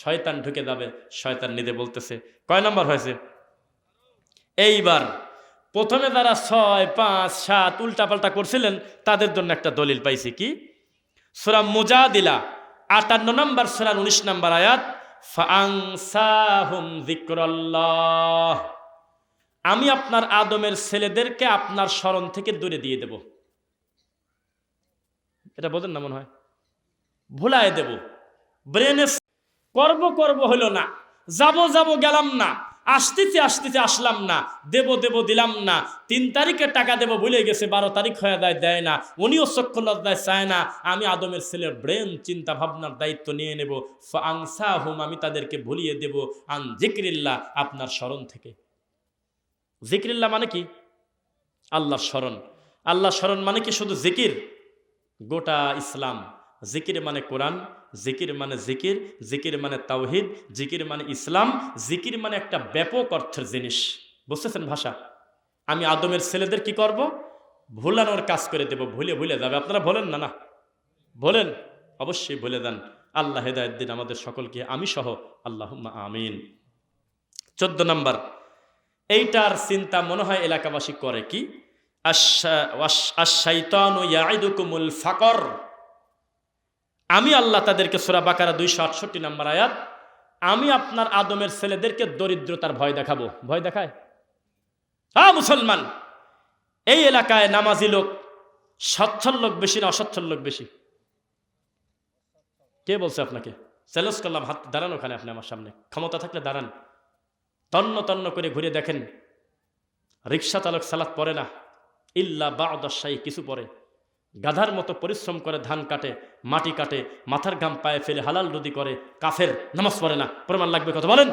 শয়তান ঢুকে যাবে। শয়তান নিজে বলতেছে। কয় নাম্বার হয়েছে? এইবার প্রথমে যারা 6, 5, 7 উল্টাপাল্টা করছিলেন তাদের জন্য একটা দলিল পাইছি। কি? সূরা মুজাদিলা 58 নম্বর সূরার 19 নম্বর আয়াত, ফাআনসাহুম যিকরাল্লাহ, আমি আপনার আদমের ছেলেদেরকে আপনার স্মরণ থেকে দূরে দিয়ে দেব। এটা বোঝেন না মনে হয়? ভুলায় দেব। ব্রেনে করব করব হলো না, যাব যাব গেলাম না, আসতেছি আসতেছি আসলাম না, দেব দেব দিলাম না, 3 তারিখে টাকা দেব ভুলে গেছে, 12 তারিখ হয়ে দেয় না, উনিও চক্ষু লজ্জায় চায় না। আমি আদমের ছেলের ব্রেন চিন্তা ভাবনার দায়িত্ব নিয়ে নেব। ফাআনসাহুম, আমি তাদেরকে ভুলিয়ে দেব, আন যিকরিল্লাহ, আপনার স্মরণ থেকে। যিকরিল্লাহ মানে কি? আল্লাহর স্মরণ। আল্লাহর স্মরণ মানে কি শুধু জিকির? গোটা ইসলাম। জিকির মানে কোরআন, জিকির মানে জিকির, জিকির মানে তাওহীদ, জিকির মানে ইসলাম, জিকির মানে একটা ব্যাপক অর্থের জিনিস। বুঝতেছেন ভাষা? আমি আদমের ছেলেদের কি করব? ভুলানোর কাজ করে দেব। ভুলে ভুলে যাবে। আপনারা বলেন না? না বলেন, অবশ্যই ভুলে দেন। আল্লাহ হেদায়েত দিন আমাদের সকলকে, আমি সহ। আল্লাহুম্মা আমিন। 14 নম্বর, এইটার চিন্তা মনে হয় এলাকাবাসী করে। কি? আশ-শাইতানু ইয়াইদুকুমুল ফাকর। আমি আল্লাহ তাদেরকে, সূরা বাকারা 268 নম্বর আয়াত, আমি আপনার আদমের ছেলেদেরকে দরিদ্রতার ভয় দেখাবো। ভয় দেখায়? হ্যাঁ মুসলমান, এই এলাকায় নামাজি লোক সচ্ছল লোক বেশি না অসচ্ছল লোক বেশি? কে বলছে আপনাকে? চ্যালেঞ্জ করলাম, হাত দাঁড়ান ওখানে, আপনি আমার সামনে ক্ষমতা থাকলে দাঁড়ান। তন্ন তন্ন করে ঘুরে দেখেন, রিক্সা চালক সালাত পড়ে না, ইল্লা বা'দাশ শাই, কিছু পড়ে। গাধার মতো পরিশ্রম করে ধান কাটে, মাটি কাটে, মাথার ঘাম পায়ে ফেলে হালাল রুদি করে, কাফের, নামাজ পড়ে না। প্রমাণ লাগবে কথা বলেন?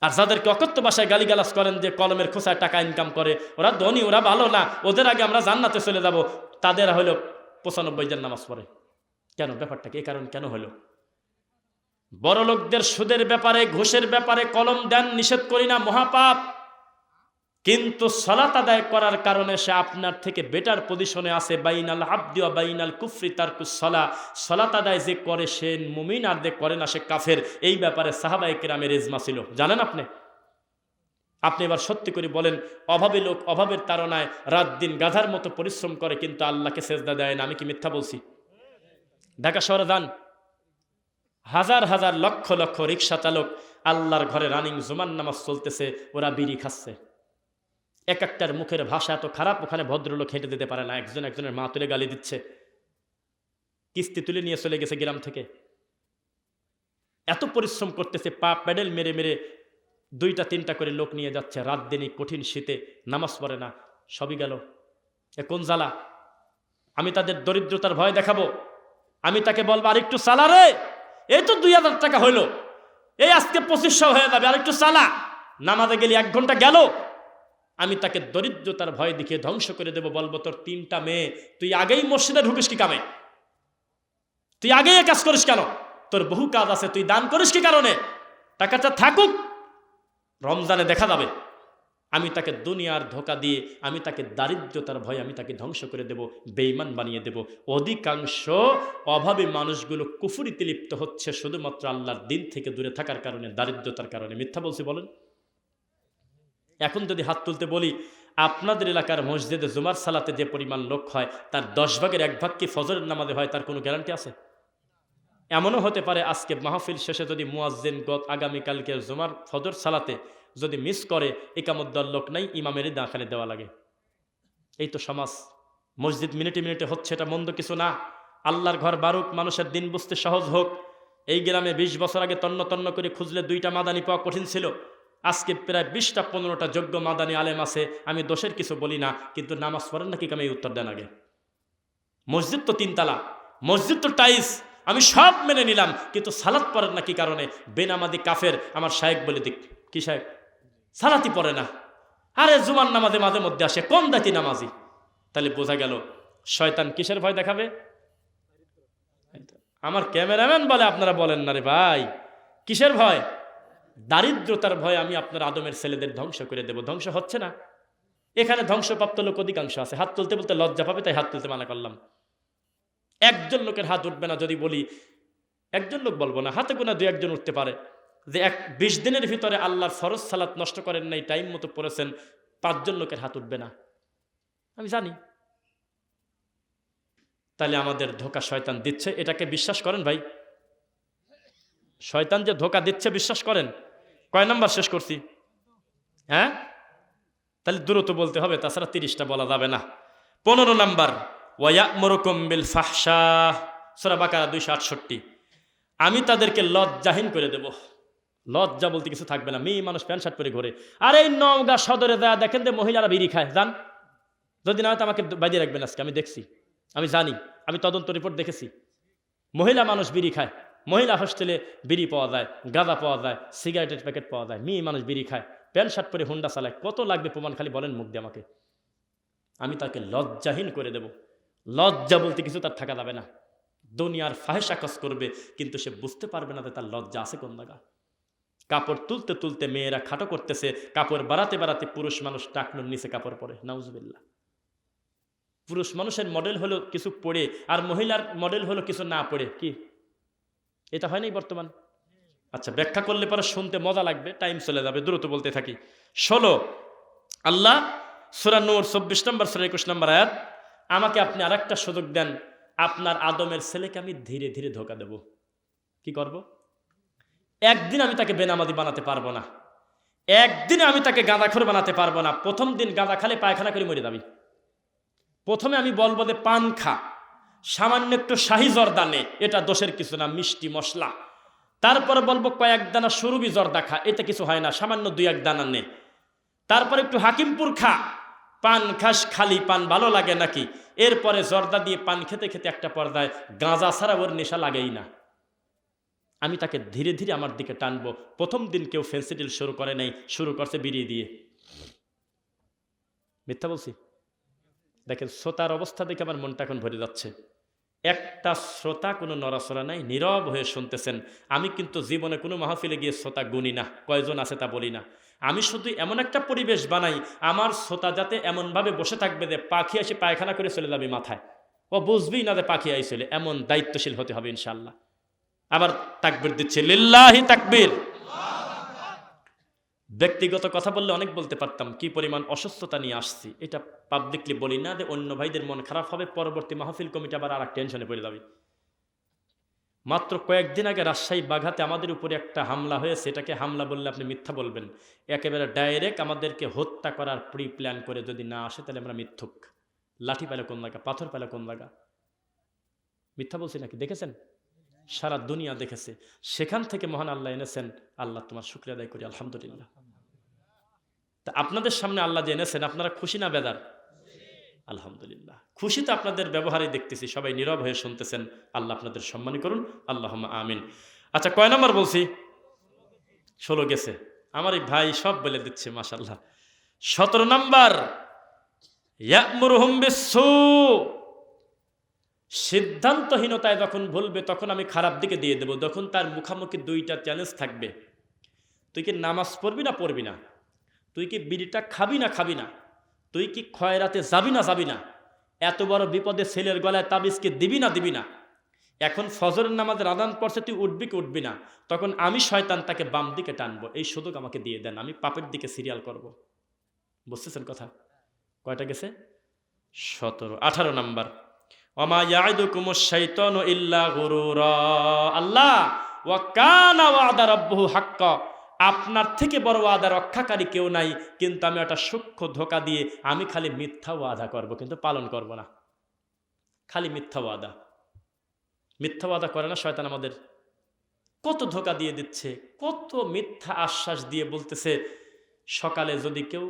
আর যাদেরকে অকথ্য ভাষায় গালিগালাজ করেন যে কলমের খোঁচায় টাকা ইনকাম করে, ওরা ধনী, ওরা ভালো না, ওদের আগে আমরা জান্নাতে চলে যাব, তাদের হলো 95 জন নামাজ পড়ে। কেন? ব্যাপারটা কি? এই কারণ কেন হলো? বড় লোকদের সুদের ব্যাপারে, ঘুষের ব্যাপারে কলম দেন, নিষেধ করি না, মহাপাপ। কিন্তু সালাত আদায় করার কারণে সে আপনার থেকে বেটার পজিশনে আছে। বাইনাল আবদি ওয়া বাইনাল কুফরি তারকুস সালাহ। সালাত আদায় যে করে সে মুমিন, আর যে করে না সে কাফের। এই ব্যাপারে সাহাবায়ে কেরামের ইজমা ছিল, জানেন আপনি? আপনি এবার সত্যি করে বলেন, অভাবী লোক অভাবের তাড়নায় রাত দিন গাধার মতো পরিশ্রম করে কিন্তু আল্লাহকে সেজদা দেয় না, আমি কি মিথ্যা বলছি? ঢাকা শহরে যান, হাজার হাজার লক্ষ লক্ষ রিক্সা চালক, আল্লাহর ঘরে রানিং জুমার নামাজ চলতেছে, ওরা বিড়ি খাচ্ছে। এক একটার মুখের ভাষা এত খারাপ, ওখানে ভদ্রলোক হেঁটে দিতে পারে না, একজন একজনের মা তুলে গালি দিচ্ছে, কিস্তি তুলে নিয়ে চলে গেছে গ্রাম থেকে। এত পরিশ্রম করতেছে, পা প্যাডেল মেরে মেরে 2টা 3টা করে লোক নিয়ে যাচ্ছে, রাত দিনই কঠিন শীতে, নামাজ পড়ে না, সবই গেল। এ কোন জ্বালা? আমি তাদের দরিদ্রতার ভয় দেখাবো? আমি তাকে বলবো আরেকটু চালা রে, এই তো 2000 টাকা হইলো, এই আজকে 2500 হয়ে যাবে, আরেকটু চালা, নামাজে গেলি 1 ঘন্টা গেল। আমি তাকে দরিদ্রতার ভয় দেখিয়ে ধ্বংস করে দেব। বলবো তোর 3টা মেয়ে, তুই আগেই মসজিদে ঢুকিস কি কামে? তুই আগেই কাজ করিস কেন? তোর বহু কাজ আছে, তুই দান করিস কি কারণে? টাকাটা থাকুক, রমজানে দেখা যাবে। আমি তাকে দুনিয়ার ধোকা দিয়ে, আমি তাকে দারিদ্রতার ভয় আমি তাকে ধ্বংস করে দেব, বেঈমান বানিয়ে দেব। অধিকাংশ অভাবী মানুষগুলো কুফরিতে লিপ্ত হচ্ছে শুধুমাত্র আল্লাহর দিন থেকে দূরে থাকার কারণে, দারিদ্রতার কারণে। মিথ্যা বলছি বলেন? এখন যদি হাত তুলতে বলি, আপনাদের এলাকার মসজিদে জুমার সালাতে যে পরিমাণ লোক হয়, তার 10 ভাগের 1 ভাগ কি ফজরের নামাজে হয়? তার কোনো গ্যারান্টি আছে? এমনও হতে পারে আজকে মাহফিল শেষে যদি মুয়াজ্জিন আগামীকালকে জুমার ফজর সালাতে যদি মিস করে, একামত দেওয়ার লোক নাই, ইমামেরই দাখালে দেওয়া লাগে। এই তো সমাজ। মসজিদ মিনিটে মিনিটে হচ্ছে, এটা মন্দ কিছু না। আল্লাহর ঘর বারুক, মানুষের দিন বুঝতে সহজ হোক। এই গ্রামে 20 বছর আগে তন্ন তন্ন করে খুঁজলে 2টা মাদানি পাওয়া কঠিন ছিল। আজকে প্রায় 20টা 15টা যোগ্য মাদানি আলেম আছে। আমি দোষের কিছু বলি না, কিন্তু নামাজ পড়েন নাকি কামে? উত্তর দেন আগে। মসজিদ তো 3 তালা, মসজিদ তো টাইস, আমি সব মেনে নিলাম, কিন্তু সালাত পড়েন না কি কারণে? বেনামাদি কাফের। আমার শায়েক বলে দিক, কি শায়েক? সালাতি পড়ে না। আরে জুমার নামাজে মাঝে মধ্যে আসে, কম দাতি নামাজি। তাহলে বোঝা গেল শয়তান কিসের ভয় দেখাবে? আমার ক্যামেরাম্যান বলে, আপনারা বলেন না রে ভাই, কিসের ভয়? দারিদ্রতার ভয়। আমি আপনার আদমের ছেলেদের ধ্বংস করে দেব। ধ্বংস হচ্ছে না? এখানে ধ্বংসপ্রাপ্ত লোক অধিকাংশ আছে। হাত তুলতে বলতে লজ্জা পাবে, তাই হাত তুলতে মানা করলাম। একজন লোকের হাত উঠবে না। যদি বলি, একজন লোক বলবো না, হাতে গোনা 2-1 জন উঠতে পারে, যে 20 দিনের ভিতরে আল্লাহর ফরজ সালাত নষ্ট করেন নাই, টাইম মতো পড়েছেন, 5 জন লোকের হাত উঠবে না, আমি জানি। তাহলে আমাদের ধোকা শয়তান দিচ্ছে, এটাকে বিশ্বাস করেন ভাই? শয়তান যে ধোকা দিচ্ছে বিশ্বাস করেন? কয় নাম্বার শেষ করছি? হ্যাঁ, তাহলে দ্রুত বলতে হবে, তাছাড়া 30টা বলা যাবে না। 15 নাম্বার, ওয়ায়ামুরুকুম বিল ফাহশা, সূরা বাকারা 268। আমি তাদেরকে লজ্জাহীন করে দেব। লজ্জা বলতে কিছু থাকবে না। মেয়ে মানুষ প্যান্ট শার্ট পরে ঘোরে, আর এই নওগাঁ সদরে যা দেখেন যে মহিলারা বিড়ি খায়, যান। যদি না হয় তো আমাকে বাজিয়ে রাখবেন আজকে, আমি দেখছি, আমি জানি, আমি তদন্ত রিপোর্ট দেখেছি। মহিলা মানুষ বিড়ি খায়, মহিলা হোস্টেলে বিড়ি পাওয়া যায়, গাঁজা পাওয়া যায়, সিগারেটের প্যাকেট পাওয়া যায়, মেয়ে মানুষ বিড়ি খায়, প্যান্ট শার্ট পরে হুন্ডা চালায়। কত লাগবে প্রমাণ? খালি বলেন মুখ দিয়ে আমাকে। আমি তাকে লজ্জাহীন করে দেব। লজ্জা বলতে কিছু তার থাকা যাবে না। দুনিয়ার ফাহেসা কাজ করবে, কিন্তু সে বুঝতে পারবে না যে তার লজ্জা আছে কোন জায়গা। কাপড় তুলতে তুলতে মেয়েরা খাটো করতেছে, কাপড় বাড়াতে বাড়াতে পুরুষ মানুষ টাকনুর নিচে কাপড় পরে, নাউজুবিল্লাহ। পুরুষ মানুষের মডেল হলো কিছু পড়ে, আর মহিলার মডেল হলো কিছু না পড়ে। কি এটা হয় নাই বর্তমান? আচ্ছা, ব্যাখ্যা করলে পরে শুনতে মজা লাগবে, টাইম চলে যাবে, দ্রুত বলতে থাকি। 16 আল্লাহ সূরা নূর 24 নম্বর সূরা 21 নম্বর আয়াত, আমাকে আপনি আরেকটা সুযোগ দেন, আপনার আদমের ছেলেকে আমি ধীরে ধীরে ধোঁকা দেব। কি করব? একদিন আমি তাকে বেনামাজি বানাতে পারবো না, একদিনে আমি তাকে গাঁজাখোর বানাতে পারবো না। প্রথম দিন গাঁজা খালে পায়খানা করে মরে যাবি। প্রথমে আমি বলবো যে পান খা, সামান্য একটু শাহি জর্দা নে, এটা দোষের কিছু না, মিষ্টি মশলা। তারপরে বলবো কয়েক দানা সুরবি জর্দা খা, এটা কিছু হয় না, সামান্য 2-1 দানা নে। তারপরে একটু হাকিমপুর খা, পান খাস, খালি পান ভালো লাগে নাকি? এরপরে জর্দা দিয়ে পান খেতে খেতে একটা পর্যায়ে গাঁজা ছাড়া ওর নেশা লাগেই না। আমি তাকে ধীরে ধীরে আমার দিকে টানবো। প্রথম দিন কেউ ফেন্সিডিল শুরু করে নাই, শুরু করছে বিড়ি দিয়ে। মিথ্যা বলছি? দেখেন শ্রোতার অবস্থা দেখে আমার মনটা এখন ভরে যাচ্ছে। একটা শ্রোতা কোনো নড়াচড়া নাই, নীরব হয়ে শুনতেছেন। আমি কিন্তু জীবনে কোনো মাহফিলে গিয়ে শ্রোতা গুনি না, কয়জন আছে তা বলি না। আমি শুধু এমন একটা পরিবেশ বানাই, আমার শ্রোতা যাতে এমনভাবে বসে থাকবে যে পাখি এসে পায়খানা করে চলে যাবে মাথায়, ও বুঝবেই না যে পাখি আইসলে। এমন দায়িত্বশীল হতে হবে ইনশাআল্লাহ। আবার তাকবীর দিচ্ছে, লিল্লাহি তাকবীর। ব্যক্তিগত কথা বললে অনেক বলতে পারতাম, কি পরিমাণ অসুস্থতা নিয়ে আসছি, এটা পাবলিকলি বলি না যে অন্য ভাইদের মন খারাপ হবে, পরবর্তী মাহফিল কমিটি আবার আর এক টেনশনে পড়ে যাবে। মাত্র কয়েকদিন আগে রাজশাহী বাঘাতে আমাদের উপরে একটা হামলা হয়েছে, এটাকে হামলা বললে আপনি মিথ্যা বলবেন। একেবারে ডাইরেক্ট আমাদেরকে হত্যা করার প্রি প্ল্যান করে যদি না আসে তাহলে আমরা মিথ্যুক। লাঠি পেলে কোন জায়গা, পাথর পেলে কোন জায়গা, মিথ্যা বলছি নাকি? দেখেছেন, সারা দুনিয়া দেখেছে। সেখান থেকে মহান আল্লাহ এনেছেন। আল্লাহ তোমার শুকরিয়া আদায় করি, আলহামদুলিল্লাহ। তা আপনাদের সামনে আল্লাহ যে এনেছেন, আপনারা খুশি না বেদার? আলহামদুলিল্লাহ খুশি। তো আপনাদের ব্যবহারে দেখতেছি, সবাই নীরব হয়ে শুনতেছেন। আল্লাহ আপনাদের সম্মানী করুন, আল্লাহুম্মা আমিন। আচ্ছা, কয় নম্বর বলছি? 16 গেছে। আমার এই ভাই সব বলে দিচ্ছে মাশাআল্লাহ। 17 নম্বর, ইয়া'মুরুহুম বিস-সু। সিদ্ধান্তহীনতায় যখন বলবে তখন আমি খারাপ দিকে দিয়ে দেব। তখন তার মুখামুখি দুইটা চ্যালেঞ্জ থাকবে। তুই কি নামাজ পড়বি না পড়বি না? তুই কি বিড়িটা খাবি না খাবি না? তুই কি খয়রাতে যাবি না যাবি না? এত বড় বিপদে ছেলের গলায় তাবিজকে দিবি না দিবি না? এখন ফজরের নামাজের আযান পড়ছে, তুই উঠবি কি উঠবি না? তখন আমি শয়তান তাকে বাম দিকে টানবো। এই সুযোগ আমাকে দিয়ে দেন, আমি পাপের দিকে সিরিয়াল করব। বুঝতেছেন কথা? কয়টা গেছে? 17। 18 নাম্বার, ওমা ইয়াইদুকুমুশ শাইতানু ইল্লা গুরুরা। আল্লাহ, ওয়া কানা ওয়াদা রাব্বুহু হাক্কা। আপনার থেকে বড় ওয়াদা রক্ষাকারী কেউ নাই, কিন্তু আমি একটা সূক্ষ্ম ধোঁকা দিয়ে আমি খালি মিথ্যা ওয়াদা করব, কিন্তু পালন করব না। খালি মিথ্যা ওয়াদা। মিথ্যা ওয়াদা করে না শয়তান আমাদের? কত ধোঁকা দিয়ে দিচ্ছে, কত মিথ্যা আশ্বাস দিয়ে বলতেছে, সকালে যদি কেউ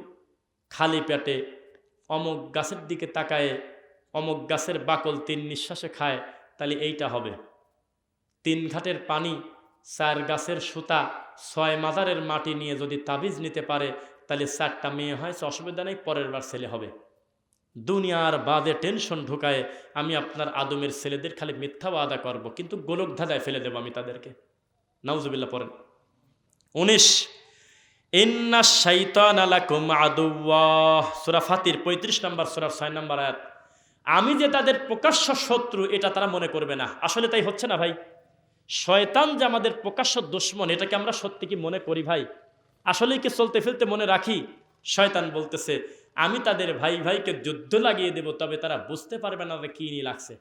খালি পেটে অমুক গাছের দিকে তাকায়, অমুক গাছের বাকল 3 নিঃশ্বাসে খায়, তাহলে এইটা হবে। 3 ঘাটের পানি, 4 গাছের সুতা, 6 মাজারের মাটি নিয়ে যদি তাবিজ নিতে পারে, তাহলে 4টা মেয়ে হয়েছে, অসুবিধা নেই, পরের বার ছেলে হবে। দুনিয়ার বাদে টেনশন ঢুকায় আমি আপনার আদমের ছেলেদের খালি মিথ্যা ওয়াদা করব, কিন্তু গোলক ধাঁধায় ফেলে দেব আমি তাদেরকে। নাউজুবিল্লাহ পড়েন। 19, ইন্না শাইতানা লাকুম আদুওয়াহ। সূরা ফাতির 35 নম্বর সূরা 6 নম্বর আয়াত। আমি যে তাদের প্রকাশ্য শত্রু এটা তারা মনে করবে না। আসলে তাই হচ্ছে না ভাই? শয়তান যে আমাদের প্রকাশ্য দুশমন, এটাকে আমরা সত্যি কি মনে করি ভাই? আসলেই কি চলতে ফেলতে মনে রাখি? শয়তান বলতেছে আমি তাদের ভাই ভাইকে যুদ্ধ লাগিয়ে দেব, তবে তারা বুঝতে পারবে না যে কি নিয়ে লাগছে।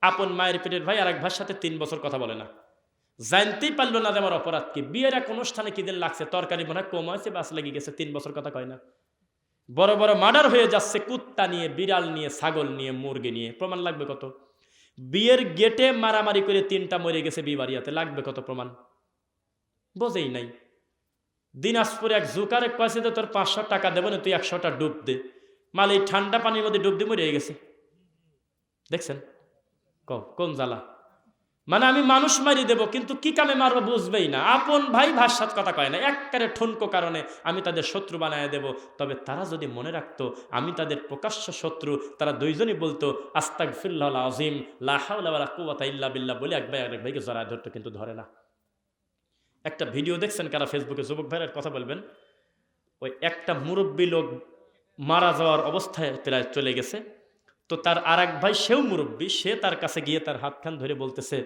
আপন মায়ের পেটের ভাই আরেক ভাইয়ের সাথে 3 বছর কথা বলে না, জানতেই পারলো না যে আমার অপরাধ কি। বিয়ের এক অনুষ্ঠানে কি দিন লাগছে, তরকারি মনে হয় কম হয়েছে, বাস লেগে গেছে, 3 বছর কথা কয় না। বড় বড় মার্ডার হয়ে যাচ্ছে, কুত্তা নিয়ে, বিড়াল নিয়ে, ছাগল নিয়ে, মুরগি নিয়ে। প্রমাণ লাগবে কত? বিয়ের গেটে মারামারি করে 3টা মরে গেছে বিবাড়িয়াতে, লাগবে কত প্রমাণ? বোঝেই নাই। দিনাজপুরে এক জুকারে কয়েছে যে তোর 500 টাকা দেবো না, তুই 100টা ডুব দে। মাল এই ঠান্ডা পানির মধ্যে ডুব দিয়ে মরে গেছে। দেখছেন কোন জ্বালা? মানে আমি মানুষ মারি দেব, কিন্তু কি কামে মারবো বুঝবেই না। আপন ভাই ভাষাত কথা কয় না, একবারে ঠনকো কারণে আমি তাদের শত্রু বানায় দেব। তবে তারা যদি মনে রাখতো আমি তাদের প্রকাশ্য শত্রু, তারা দুইজনই বলতো আস্তাগফিরুল্লাহল আযীম, লা হাওলা ওয়ালা কুওয়াতা ইল্লা বিল্লাহ বলে এক ভাই আরেক ভাইকে জড়ায় ধরতো, কিন্তু ধরে না। একটা ভিডিও দেখছেন কারা ফেসবুকে? যুবক ভাইয়ের কথা বলবেন। ওই একটা মুরব্বী লোক মারা যাওয়ার অবস্থায় প্রায় চলে গেছে, তো তার আর এক ভাই, সেও মুরব্বী, সে তার কাছে গিয়ে তার হাতখান ধরে বলতেছে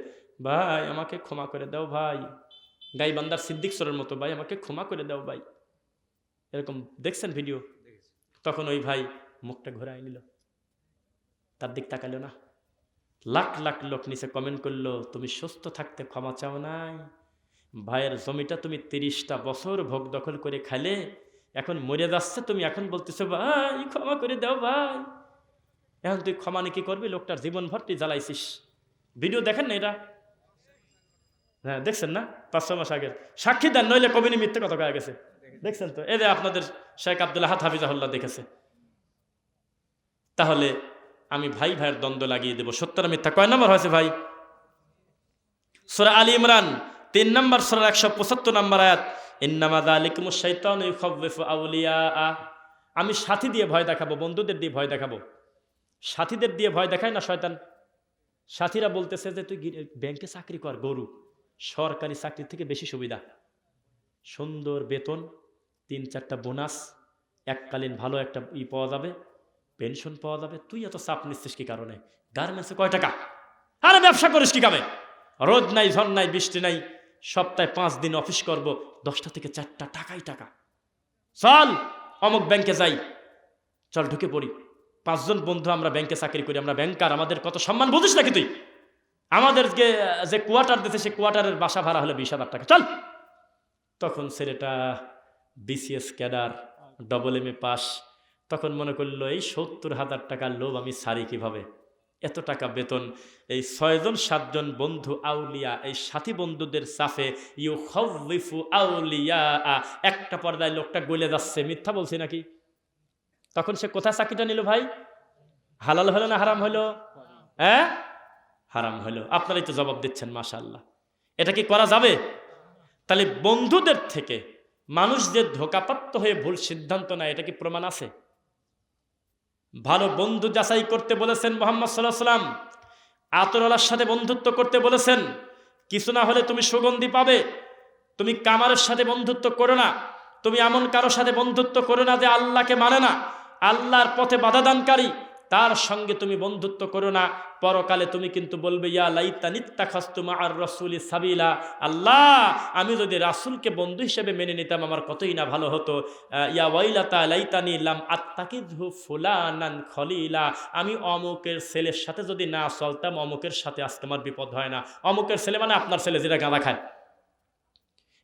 ভাই আমাকে ক্ষমা করে দাও ভাই, গাইবান্দার সিদ্দিক সরের মতো, ভাই আমাকে ক্ষমা করে দাও ভাই। এরকম দেখছেন ভিডিও? তখন ওই ভাই মুখটা ঘোরায় নিল, তার দিক তাকালো না। লাখ লাখ লোক নিচে কমেন্ট করলো তুমি সুস্থ থাকতে ক্ষমা চাও নাই, ভাইয়ের জমিটা তুমি 30টা বছর ভোগ দখল করে খাইলে, এখন মরে যাচ্ছে, তুমি এখন বলতেছো ভাই ক্ষমা করে দাও ভাই। এখন তুই ক্ষমা নিয়ে কি করবি? লোকটার জীবন ভর তুই জ্বালাইছিস। ভিডিও দেখেন না এটা? হ্যাঁ দেখছেন না? 5-6 মাস আগের। সাক্ষী দেন, নইলে কবিনী মিথ্যে কথা কয়ে গেছে। দেখছেন তো? এই যে আপনাদের শেখ আব্দুল আহাদ হাফিজাহুল্লাহ দেখেছে। তাহলে আমি ভাই ভাইয়ের দ্বন্দ্ব লাগিয়ে দেব। সত্য না মিথ্যা? কয় নম্বর হয়েছে ভাই? সূরা আলী ইমরান 3 নম্বর সূরা 175 নম্বর আয়াত, ইন্নামা যালিকুমুশ শাইতানু ইউখাউযিফু আউলিয়া। আমি সাথী দিয়ে ভয় দেখাবো, বন্ধুদের দিয়ে ভয় দেখাবো। সাথীদের দিয়ে ভয় দেখায় না শয়তান? সাথীরা বলতেছে যে তুই ব্যাংকে চাকরি কর, গরু, সরকারি চাকরির থেকে বেশি সুবিধা, সুন্দর বেতন, 3-4টা বোনাস, এককালীন ভালো একটা পাওয়া যাবে, পেনশন পাওয়া যাবে, তুই এত চাপ নিচ্ছিস কি কারণে? গার্মেন্টসে কয় টাকা? আরে ব্যবসা করিস কি কামে? রোদ নাই, ঝড় নাই, বৃষ্টি নাই, সপ্তাহে 5 দিন অফিস করব, 10টা থেকে 4টা, টাকাই টাকা। চল অমুক ব্যাংকে যাই, চল ঢুকে পড়ি, 5 জন বন্ধু আমরা ব্যাংকে চাকরি করি, আমরা ব্যাংকার, আমাদের কত সম্মান বুঝিস নাকি তুই? আমাদেরকে যে কোয়ার্টার দিতে, সে কোয়ার্টারের বাসা ভাড়া হলে 20,000 টাকা, চল। তখন ছেলেটা বিসিএস ক্যাডার, AA পাস, তখন মনে করলো এই 70,000 টাকার লোভ আমি সারি কিভাবে? এত টাকা বেতন, এই 6 জন 7 জন বন্ধু আউলিয়া, এই সাথী বন্ধুদের সাফে ইউখাউযিফু আউলিয়া, একটা পর্দায় লোকটা গলে যাচ্ছে, মিথ্যা বলছি নাকি? তখন সে কোথায় চাকরিটা নিল ভাই? হালাল হলো না হারাম হলো? হ্যাঁ, হারাম হলো। আপনারাই তো জবাব দিচ্ছেন, মাশাআল্লাহ। এটা কি করা যাবে? তাহলে বন্ধুদের থেকে মানুষ যে ধোঁকাপ্রাপ্ত হয়ে ভুল সিদ্ধান্ত নেয়, এটা কি প্রমাণ আছে? ভালো বন্ধু যাচাই করতে বলেছেন মুহাম্মদ সাল্লাল্লাহু আলাইহি ওয়াসাল্লাম, আতরওয়ালার সাথে বন্ধুত্ব করতে বলেছেন। কিছু না হলে তুমি সুগন্ধি পাবে। তুমি কামারের সাথে বন্ধুত্ব করো না, তুমি এমন কারো সাথে বন্ধুত্ব করো না যে আল্লাহকে মানে না, আল্লাহর পথে বাধা দানকারী, তার সঙ্গে তুমি বন্ধুত্ব করো না। পরকালে তুমি কিন্তু বলবে ইয়া লাইতানি ইত্তাখাযতু মা'আর রাসূলি সাবিলা, আল্লাহ আমি যদি রাসূলকে বন্ধু হিসেবে মেনে নিতাম আমার কতই না ভালো হতো। ইয়া ওয়াইলাতা লাইতানি লাম আত্তাকিযহু ফুলানান খলিলা, আমি অমুকের ছেলের সাথে যদি না চলতাম, অমুকের সাথে আজকে আমার বিপদ হয় না। অমুকের ছেলে মানে আপনার ছেলে যেটা গাঁজা খায়,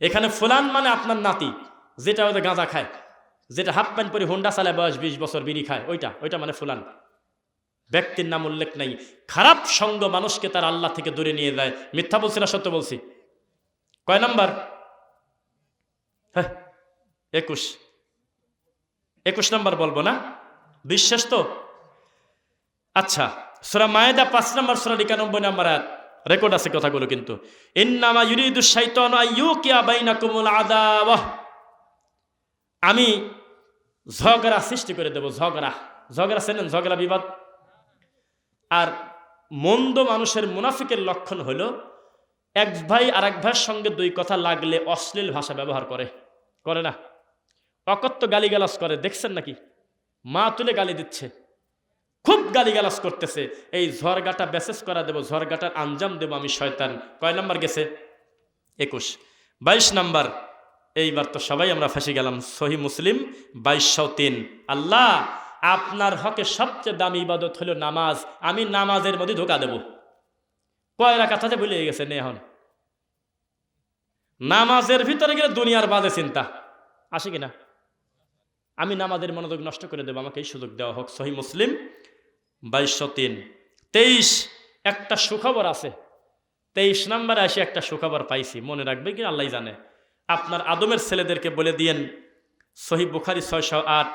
এখানে ফুলান মানে আপনার নাতি যেটা ওদের গাঁজা খায়, যেটা হাফ প্যান্ট পরে হোন্ডা চালায়, বয়স 20 বছর, বিড়ি খায়, ওইটা মানে ফুলান। ব্যক্তির নাম উল্লেখ নাই। খারাপ সঙ্গ মানুষকে তার আল্লাহ থেকে দূরে নিয়ে যায়। মিথ্যা বলছি না সত্য বলছি? কয় নাম্বার? হ্যাঁ, 21 নাম্বার বলবো না? বিশ্বাস তো? আচ্ছা, সূরা মায়েদা 5 নাম্বার সূরা 91 নাম্বার আয়াত, রেকর্ড আছে কথাগুলো কিন্তু। ইন্নামা ইউরিদু শাইতানু আইয়ুকিয়া বাইনাকুমুল আদাওয়াহ, আমি ঝগড়া সৃষ্টি করে দেব। ঝগড়া চেনেন? ঝগড়া, বিবাদ। আর মন্দ মানুষের, মুনাফিকের লক্ষণ হলো এক ভাই আর এক ভাইয়ের সঙ্গে 2 কথা লাগলে অশ্লীল ভাষা ব্যবহার করে না? অকথ্য গালিগালাজ করে, দেখছেন নাকি? মা তুলে গালি দিচ্ছে, খুব গালিগালাজ করতেছে। এই ঝরগাটা মেসেজ করা দেব, ঝরগাটার আঞ্জাম দেব আমি শয়তান। কয় নাম্বার গেছে? 21। 22 নাম্বার, এইবার তো সবাই আমরা ফাঁসি গেলাম। সহিহ মুসলিম 2203, আল্লাহ আপনার হকে সবচেয়ে দামি ইবাদত হলো নামাজ, আমি নামাজের মধ্যে ধোঁকা দেব। কয় রাকাত আছে ভুলে গেছে নে? এখন নামাজের ভিতরে গেলে দুনিয়ার বাজে চিন্তা আসে কিনা? আমি নামাজের মনোযোগ নষ্ট করে দেব, আমাকে এই সুযোগ দেওয়া হোক। সহিহ মুসলিম 2203। 23, একটা সুখবর আছে। 23 নম্বরে আসে একটা সুখবর পাইছি, মনে রাখবে কি আল্লাহ জানে। আপনার আদমের ছেলেদেরকে বলে দিয়েন, সহিহ বুখারী 608,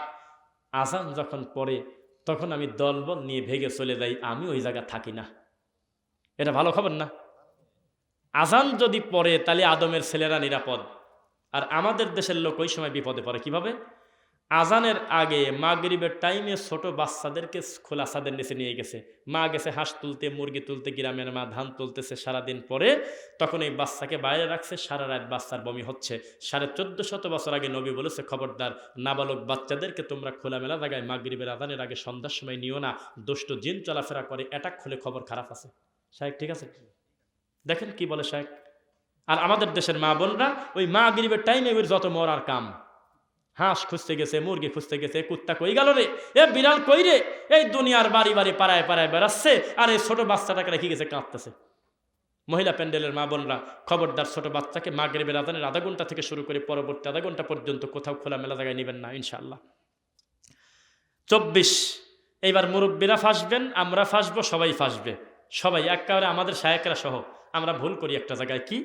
আজান যখন পড়ে তখন আমি দলবল নিয়ে ভেগে চলে যাই, আমি ওই জায়গা থাকি না। এটা ভালো খবর না? আজান যদি পড়ে তাহলে আদমের ছেলেরা নিরাপদ। আর আমাদের দেশের লোক ওই সময় বিপদে পড়ে কিভাবে? আজানের আগে মাগরিবের টাইমে ছোট বাচ্চাদেরকে খোলা ছাদের নিচে নিয়ে গেছে, মা গেছে হাঁস তুলতে, মুরগি তুলতে, গ্রামের মা ধান তুলতেছে সারাদিন পরে, তখন এই বাচ্চাকে বাইরে রাখছে, সারা রাত বাচ্চার বমি হচ্ছে। 1450 বছর আগে নবী বলেছে, খবরদার নাবালক বাচ্চাদেরকে তোমরা খোলামেলা জায়গায় মাগরিবের আজানের আগে সন্ধ্যার সময় নিও না, দুষ্ট জিন চলাফেরা করে, অ্যাটাক খুলে খবর খারাপ আছে। শায়েখ ঠিক আছে? দেখেন কি বলে শায়েখ। আর আমাদের দেশের মা বোনরা ওই মাগরিবের টাইমে ওই যত মরার কাম, হাঁস খুঁজতে গেছে, মুরগি খুঁজতে গেছে, কুত্তা কই গেল রে, এ বিড়াল কই রে, এই দুনিয়ার বাড়ি বাড়ি পাড়ায় পাড়ায় বেড়াচ্ছে, আর এই ছোট বাচ্চাটাকে রেখে গেছে কাঁদতেছে। মহিলা প্যান্ডেলের মা বোনরা, খবরদার ছোট বাচ্চাকে মাগরিবের আজানের আধা ঘন্টা থেকে শুরু করে পরবর্তী আধা ঘন্টা পর্যন্ত কোথাও খোলামেলা জায়গায় নেবেন না ইনশাআল্লাহ। 24, এইবার মুরব্বীরা ফাঁসবেন, আমরা ফাঁসবো, সবাই ফাঁসবে, সবাই একেবারে আমাদের শায়েকরা সহ। আমরা ভুল করি একটা জায়গায়, কি?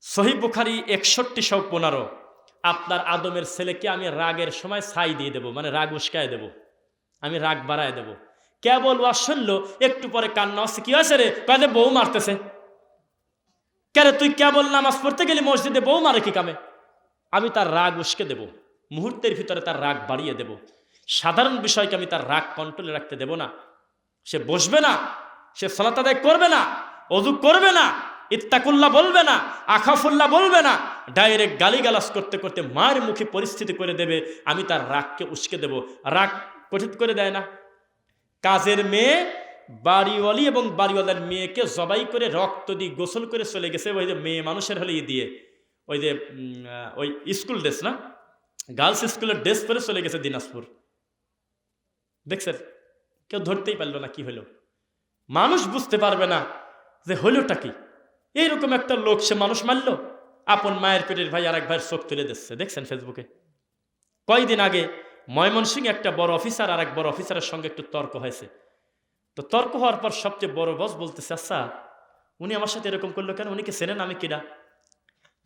সহিহ বুখারী 6115, আপনার আদমের ছেলেকে আমি রাগের সময় ছাই দিয়ে দেব, মানে রাগ উস্কায় দেব, আমি রাগ বাড়ায় দেব। কেবল ওয়াজ শুনলো, একটু পরে কান্না হচ্ছে, কি হয়েছে রে? কাজে বউ মারতেছে। কেন তুই কেবল নামাজ পড়তে গেলি মসজিদে, বউ মারে কি কামে? আমি তার রাগ উস্কে দেব, মুহূর্তের ভিতরে তার রাগ বাড়িয়ে দেব। সাধারণ বিষয়কে আমি তার রাগ কন্ট্রোলে রাখতে দেব না। সে বসবে না, সে সালাত আদায় করবে না, ওযু করবে না, ইত্তাকুল্লাহ বলবে না, আখাফুল্লাহ বলবে না, ডাইরেক্ট গালিগালাজ করতে করতে মায়ের মুখী পরিস্থিতি করে দেবে, আমি তার রাগকে উস্কে দেব। রাগ কঠিন করে দেয় না? কাজের মেয়ে বাড়িওয়ালি এবং বাড়িওয়ালার মেয়েকে জবাই করে রক্ত দিয়ে গোসল করে চলে গেছে, ওই যে মেয়ে মানুষের হলে দিয়ে ওই যে ওই স্কুল ড্রেস না, গার্লস স্কুলের ড্রেস পরে চলে গেছে দিনাজপুর। দেখছেন, কেউ ধরতেই পারলো না কি হলো। মানুষ বুঝতে পারবে না যে হলোটা কি। এইরকম একটা লোক, সে মানুষ মারল, আপন মায়ের পেটের ভাই আর এক ভাইয়ের চোখ তুলে দিচ্ছে। দেখছেন ফেসবুকে কয়দিন আগে ময়মনসিংহে একটা বড় অফিসার আর এক বড় অফিসারের সঙ্গে একটু তর্ক হয়েছে। তো তর্ক হওয়ার পর সবচেয়ে বড় বস বলতেছে, আচ্ছা উনি আমার সাথে এরকম করলো কেন, উনি কি চেনেন আমি কিনা?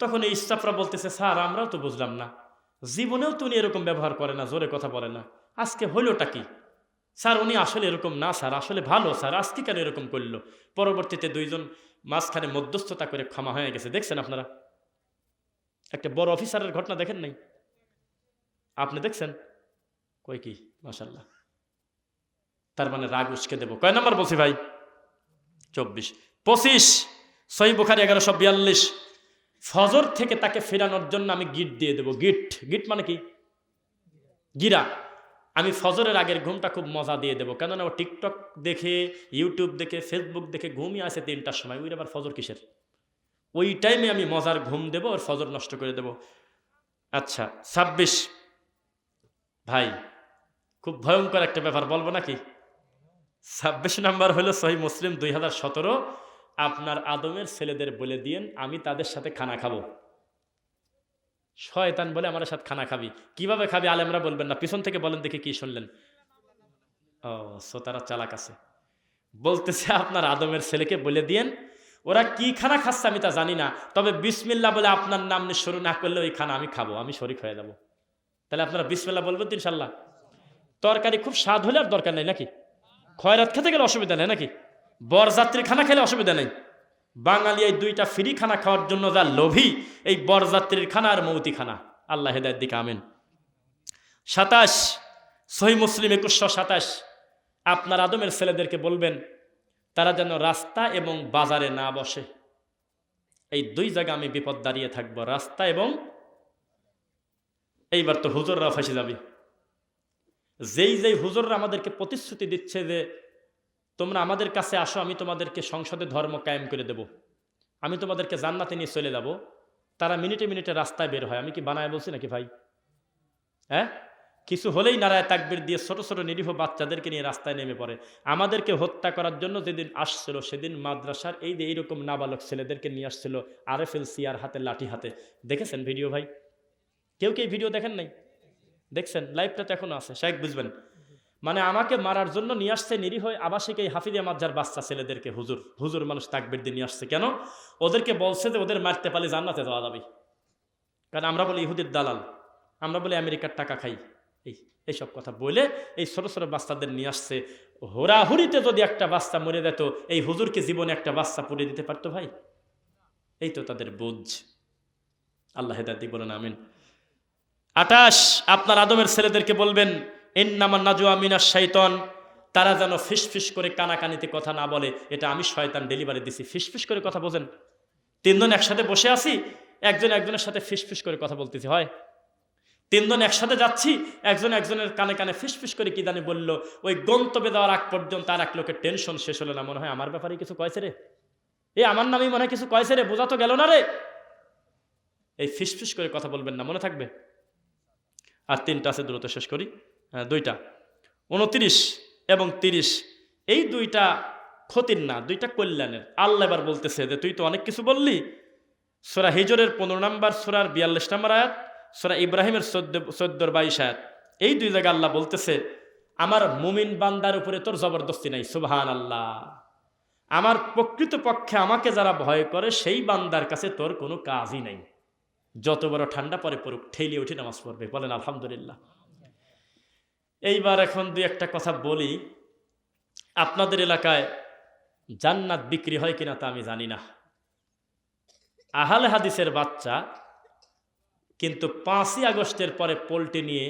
তখন এই স্টাফরা বলতেছে, স্যার আমরাও তো বুঝলাম না, জীবনেও তো উনি এরকম ব্যবহার করে না, জোরে কথা বলে না, আজকে হইলোটা কি? স্যার উনি আসলে এরকম না স্যার, আসলে ভালো স্যার, আজকে কেন এরকম করলো? পরবর্তীতে দুইজন মাঝখানে মধ্যস্থতা করে ক্ষমা হয়ে গেছে। দেখছেন আপনারা একটা বড় অফিসারের ঘটনা দেখেন নাই? আপনি দেখছেন? কই কি মাশাআল্লাহ। তার মানে রাগ উস্কে দেব। কয় নাম্বার বলছি ভাই? 24। 25 সহিহ বুখারী 1142। ফজর থেকে তাকে ফেরানোর জন্য আমি গিট দিয়ে দেব। গিট, গিট মানে কি? গিরা। আমি ফজরের আগের ঘুমটা খুব মজা দিয়ে দেবো, কেননা ও টিকটক দেখে, ইউটিউব দেখে, ফেসবুক দেখে ঘুমিয়ে আসে 3টার সময়, ওই আবার ফজর কিসের? ওই টাইমে আমি মজার ঘুম দেবো, আর ফজর নষ্ট করে দেব। আচ্ছা 26 ভাই, খুব ভয়ঙ্কর একটা ব্যাপার, বলবো নাকি? 26 নাম্বার হলো সহিহ মুসলিম 2017। আপনার আদমের ছেলেদের বলে দিয়েন আমি তাদের সাথে খানা খাবো। শয়তান বলে আমার সাথে খানা খাবি, কিভাবে খাবি আলেমরা বলবেন না, পিছন থেকে বলেন দেখে কি শুনলেন? ও শ্রোতারা চালাক আছে। বলতেছে আপনার আদমের ছেলেকে বলে দিয়েন ওরা কি খানা খাচ্ছে আমি তা জানি না, তবে বিসমিল্লাহ বলে আপনার নাম নিয়ে শুরু না করলে ওই খানা আমি খাবো, আমি শরীক হয়ে যাবো। তাহলে আপনারা বিসমিল্লাহ বলবেন তো ইনশাল্লাহ। তরকারি খুব স্বাদ হলে আর দরকার নেই নাকি? খয়রাত খেতে গেলে অসুবিধা নেই নাকি? বরযাত্রীর খানা খেলে অসুবিধা নেই। বাঙালি এই দুইটা ফ্রি খানা খাওয়ার জন্য যা লোভী, এই বরযাত্রীর খানা আর মৌতি খানা। আল্লাহ হেদায়েত দিকে আমিন। 27 সহিহ মুসলিম 2127। আপনার আদমের ছেলেদেরকে বলবেন তারা যেন রাস্তা এবং বাজারে না বসে। এই দুই জায়গা আমি বিপদ দাঁড়িয়ে থাকবো, রাস্তা এবং, এইবার তো হুজুররা ফাঁসে যাবে। যেই যেই হুজুররা আমাদেরকে প্রতিশ্রুতি দিচ্ছে যে তোমরা আমাদের কাছে আসো, আমি তোমাদেরকে সংসদে ধর্ম কায়েম করে দেব, আমি তোমাদেরকে জান্নাতে নিয়ে চলে যাব, তারা মিনিটে মিনিটে রাস্তায় বের হয়। আমি কি বানায় বলছি নাকি ভাই? হ্যাঁ, কিছু হলেই নারায় তাকবীর দিয়ে ছোট ছোট নিরীহ বাচ্চাদেরকে নিয়ে রাস্তায় নেমে পড়ে। আমাদেরকে হত্যা করার জন্য যেদিন আসছিল সেদিন মাদ্রাসার এই যে এইরকম নাবালক ছেলেদেরকে নিয়ে আসছিল আরএফএল সিআর হাতে, লাঠি হাতে। দেখেছেন ভিডিও ভাই? কেউ কি ভিডিও দেখেন নাই? দেখছেন? লাইভটা তো এখনো আছে, শাইখ বুঝবেন। মানে আমাকে মারার জন্য নিয়ে আসছে নিরীহ আবাসিক এই হাফিজে মাদ্রাসার বাচ্চা ছেলেদেরকে। হুজুর হুজুর মানুষ তাকবীর দিয়ে নিয়ে আসছে কেন? ওদেরকে বলছে যে ওদের মারতে পারলে জান্নাতে যাওয়া যাবে। কারণ আমরা বলি ইহুদির দালাল, আমরা বলি আমেরিকার টাকা খাই, এইসব কথা বলে এই ছোট ছোট বাচ্চাদের নিয়ে আসছে। হোরাহুরিতে যদি একটা বাচ্চা মরে যেত, এই হুজুরকে জীবনে একটা বাচ্চা পুড়ে দিতে পারতো ভাই? এই তো তাদের বুঝ। আল্লাহ হেদায়েত দিক, বলেন আমিন। 28 আপনার আদমের ছেলেদেরকে বলবেন ইন্নামা নাজওয়া মিনাশ শাইতান, তারা যেন ফিসফিস করে কানাকানিতে কথা না বলে, এটা আমি শয়তান ডেলিভারি দিছি। ফিসফিস করে কথা বোঝেন? তিনজন একসাথে বসে আছি, একজন একজনের সাথে ফিসফিস করে কথা বলতেছি, হয়? তিনজন একসাথে যাচ্ছি, একজন একজনের কানে কানে ফিসফিস করে কি জানি বললো, ওই গন্তব্যে দেওয়ার আগ পর্যন্ত আর এক লোকের টেনশন শেষ হলো না, মনে হয় আমার ব্যাপারে কিছু কয়েছে রে, আমার নামেই মনে হয় কিছু কয়েছে রে, বোঝা তো গেল না রে। এই ফিসফিস করে কথা বলবেন না, মনে থাকবে। আর 3টা আছে, দ্রুত শেষ করি। 2টা 29 এবং 30, এই 2টা ক্ষতির না, 2টা কল্যাণের। আল্লাহ এবার বলতেছে যে তুই তো অনেক কিছু বললি। সূরা হিজরের 15 নম্বর, সূরার 42 নম্বর আয়াত, সূরা ইব্রাহিমের 14-22 আয়াত, এই 2 জায়গায় আল্লাহ বলতেছে আমার মুমিন বান্দার উপরে তোর জবরদস্তি নাই। সুবহানাল্লাহ। আমার প্রকৃত পক্ষে আমাকে যারা ভয় করে সেই বান্দার কাছে তোর কোনো কাজই নাই। যত বড় ঠান্ডা পরে পড়ুক, ঠেলিয়ে উঠে নামাজ পড়বে, বলেন আলহামদুলিল্লাহ। এইবার এখন 2-1টা কথা বলি। আপনাদের এলাকায় জান্নাত বিক্রি হয় কিনা তা আমি জানি না। আহলে হাদিসের বাচ্চা কিন্তু 5ই আগস্টের পরে পোল্ট্রি নিয়ে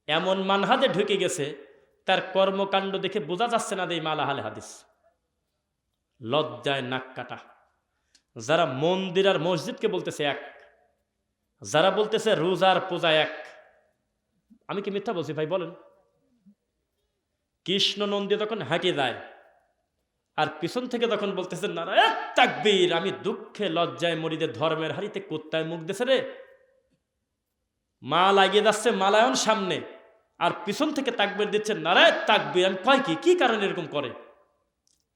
এমন মানহাজে ঢুকে গেছে, তার কর্মকাণ্ড দেখে বোঝা যাচ্ছে না যে এই মাল আহলে হাদিস। লজ্জায় নাক কাটা। যারা মন্দির আর মসজিদকে বলতেছে এক, যারা বলতেছে রোজার পূজা এক, আমি কি মিথ্যা বলছি ভাই বলেন? কৃষ্ণ নন্দী তখন হাঁটিয়ে যায়, আর পিছন থেকে তখন বলতেছে নারায়ে তাকবীর, আমি দুঃখে লজ্জায় মরিদের ধর্মের হারিতে কুত্তায় মুখ দিছে রে। মা লাগিয়ে যাচ্ছে মালায়ন সামনে, আর পিছন থেকে তাকবীর দিচ্ছে নারায়ে তাকবীর। আমি কয় কি কারণে এরকম করে?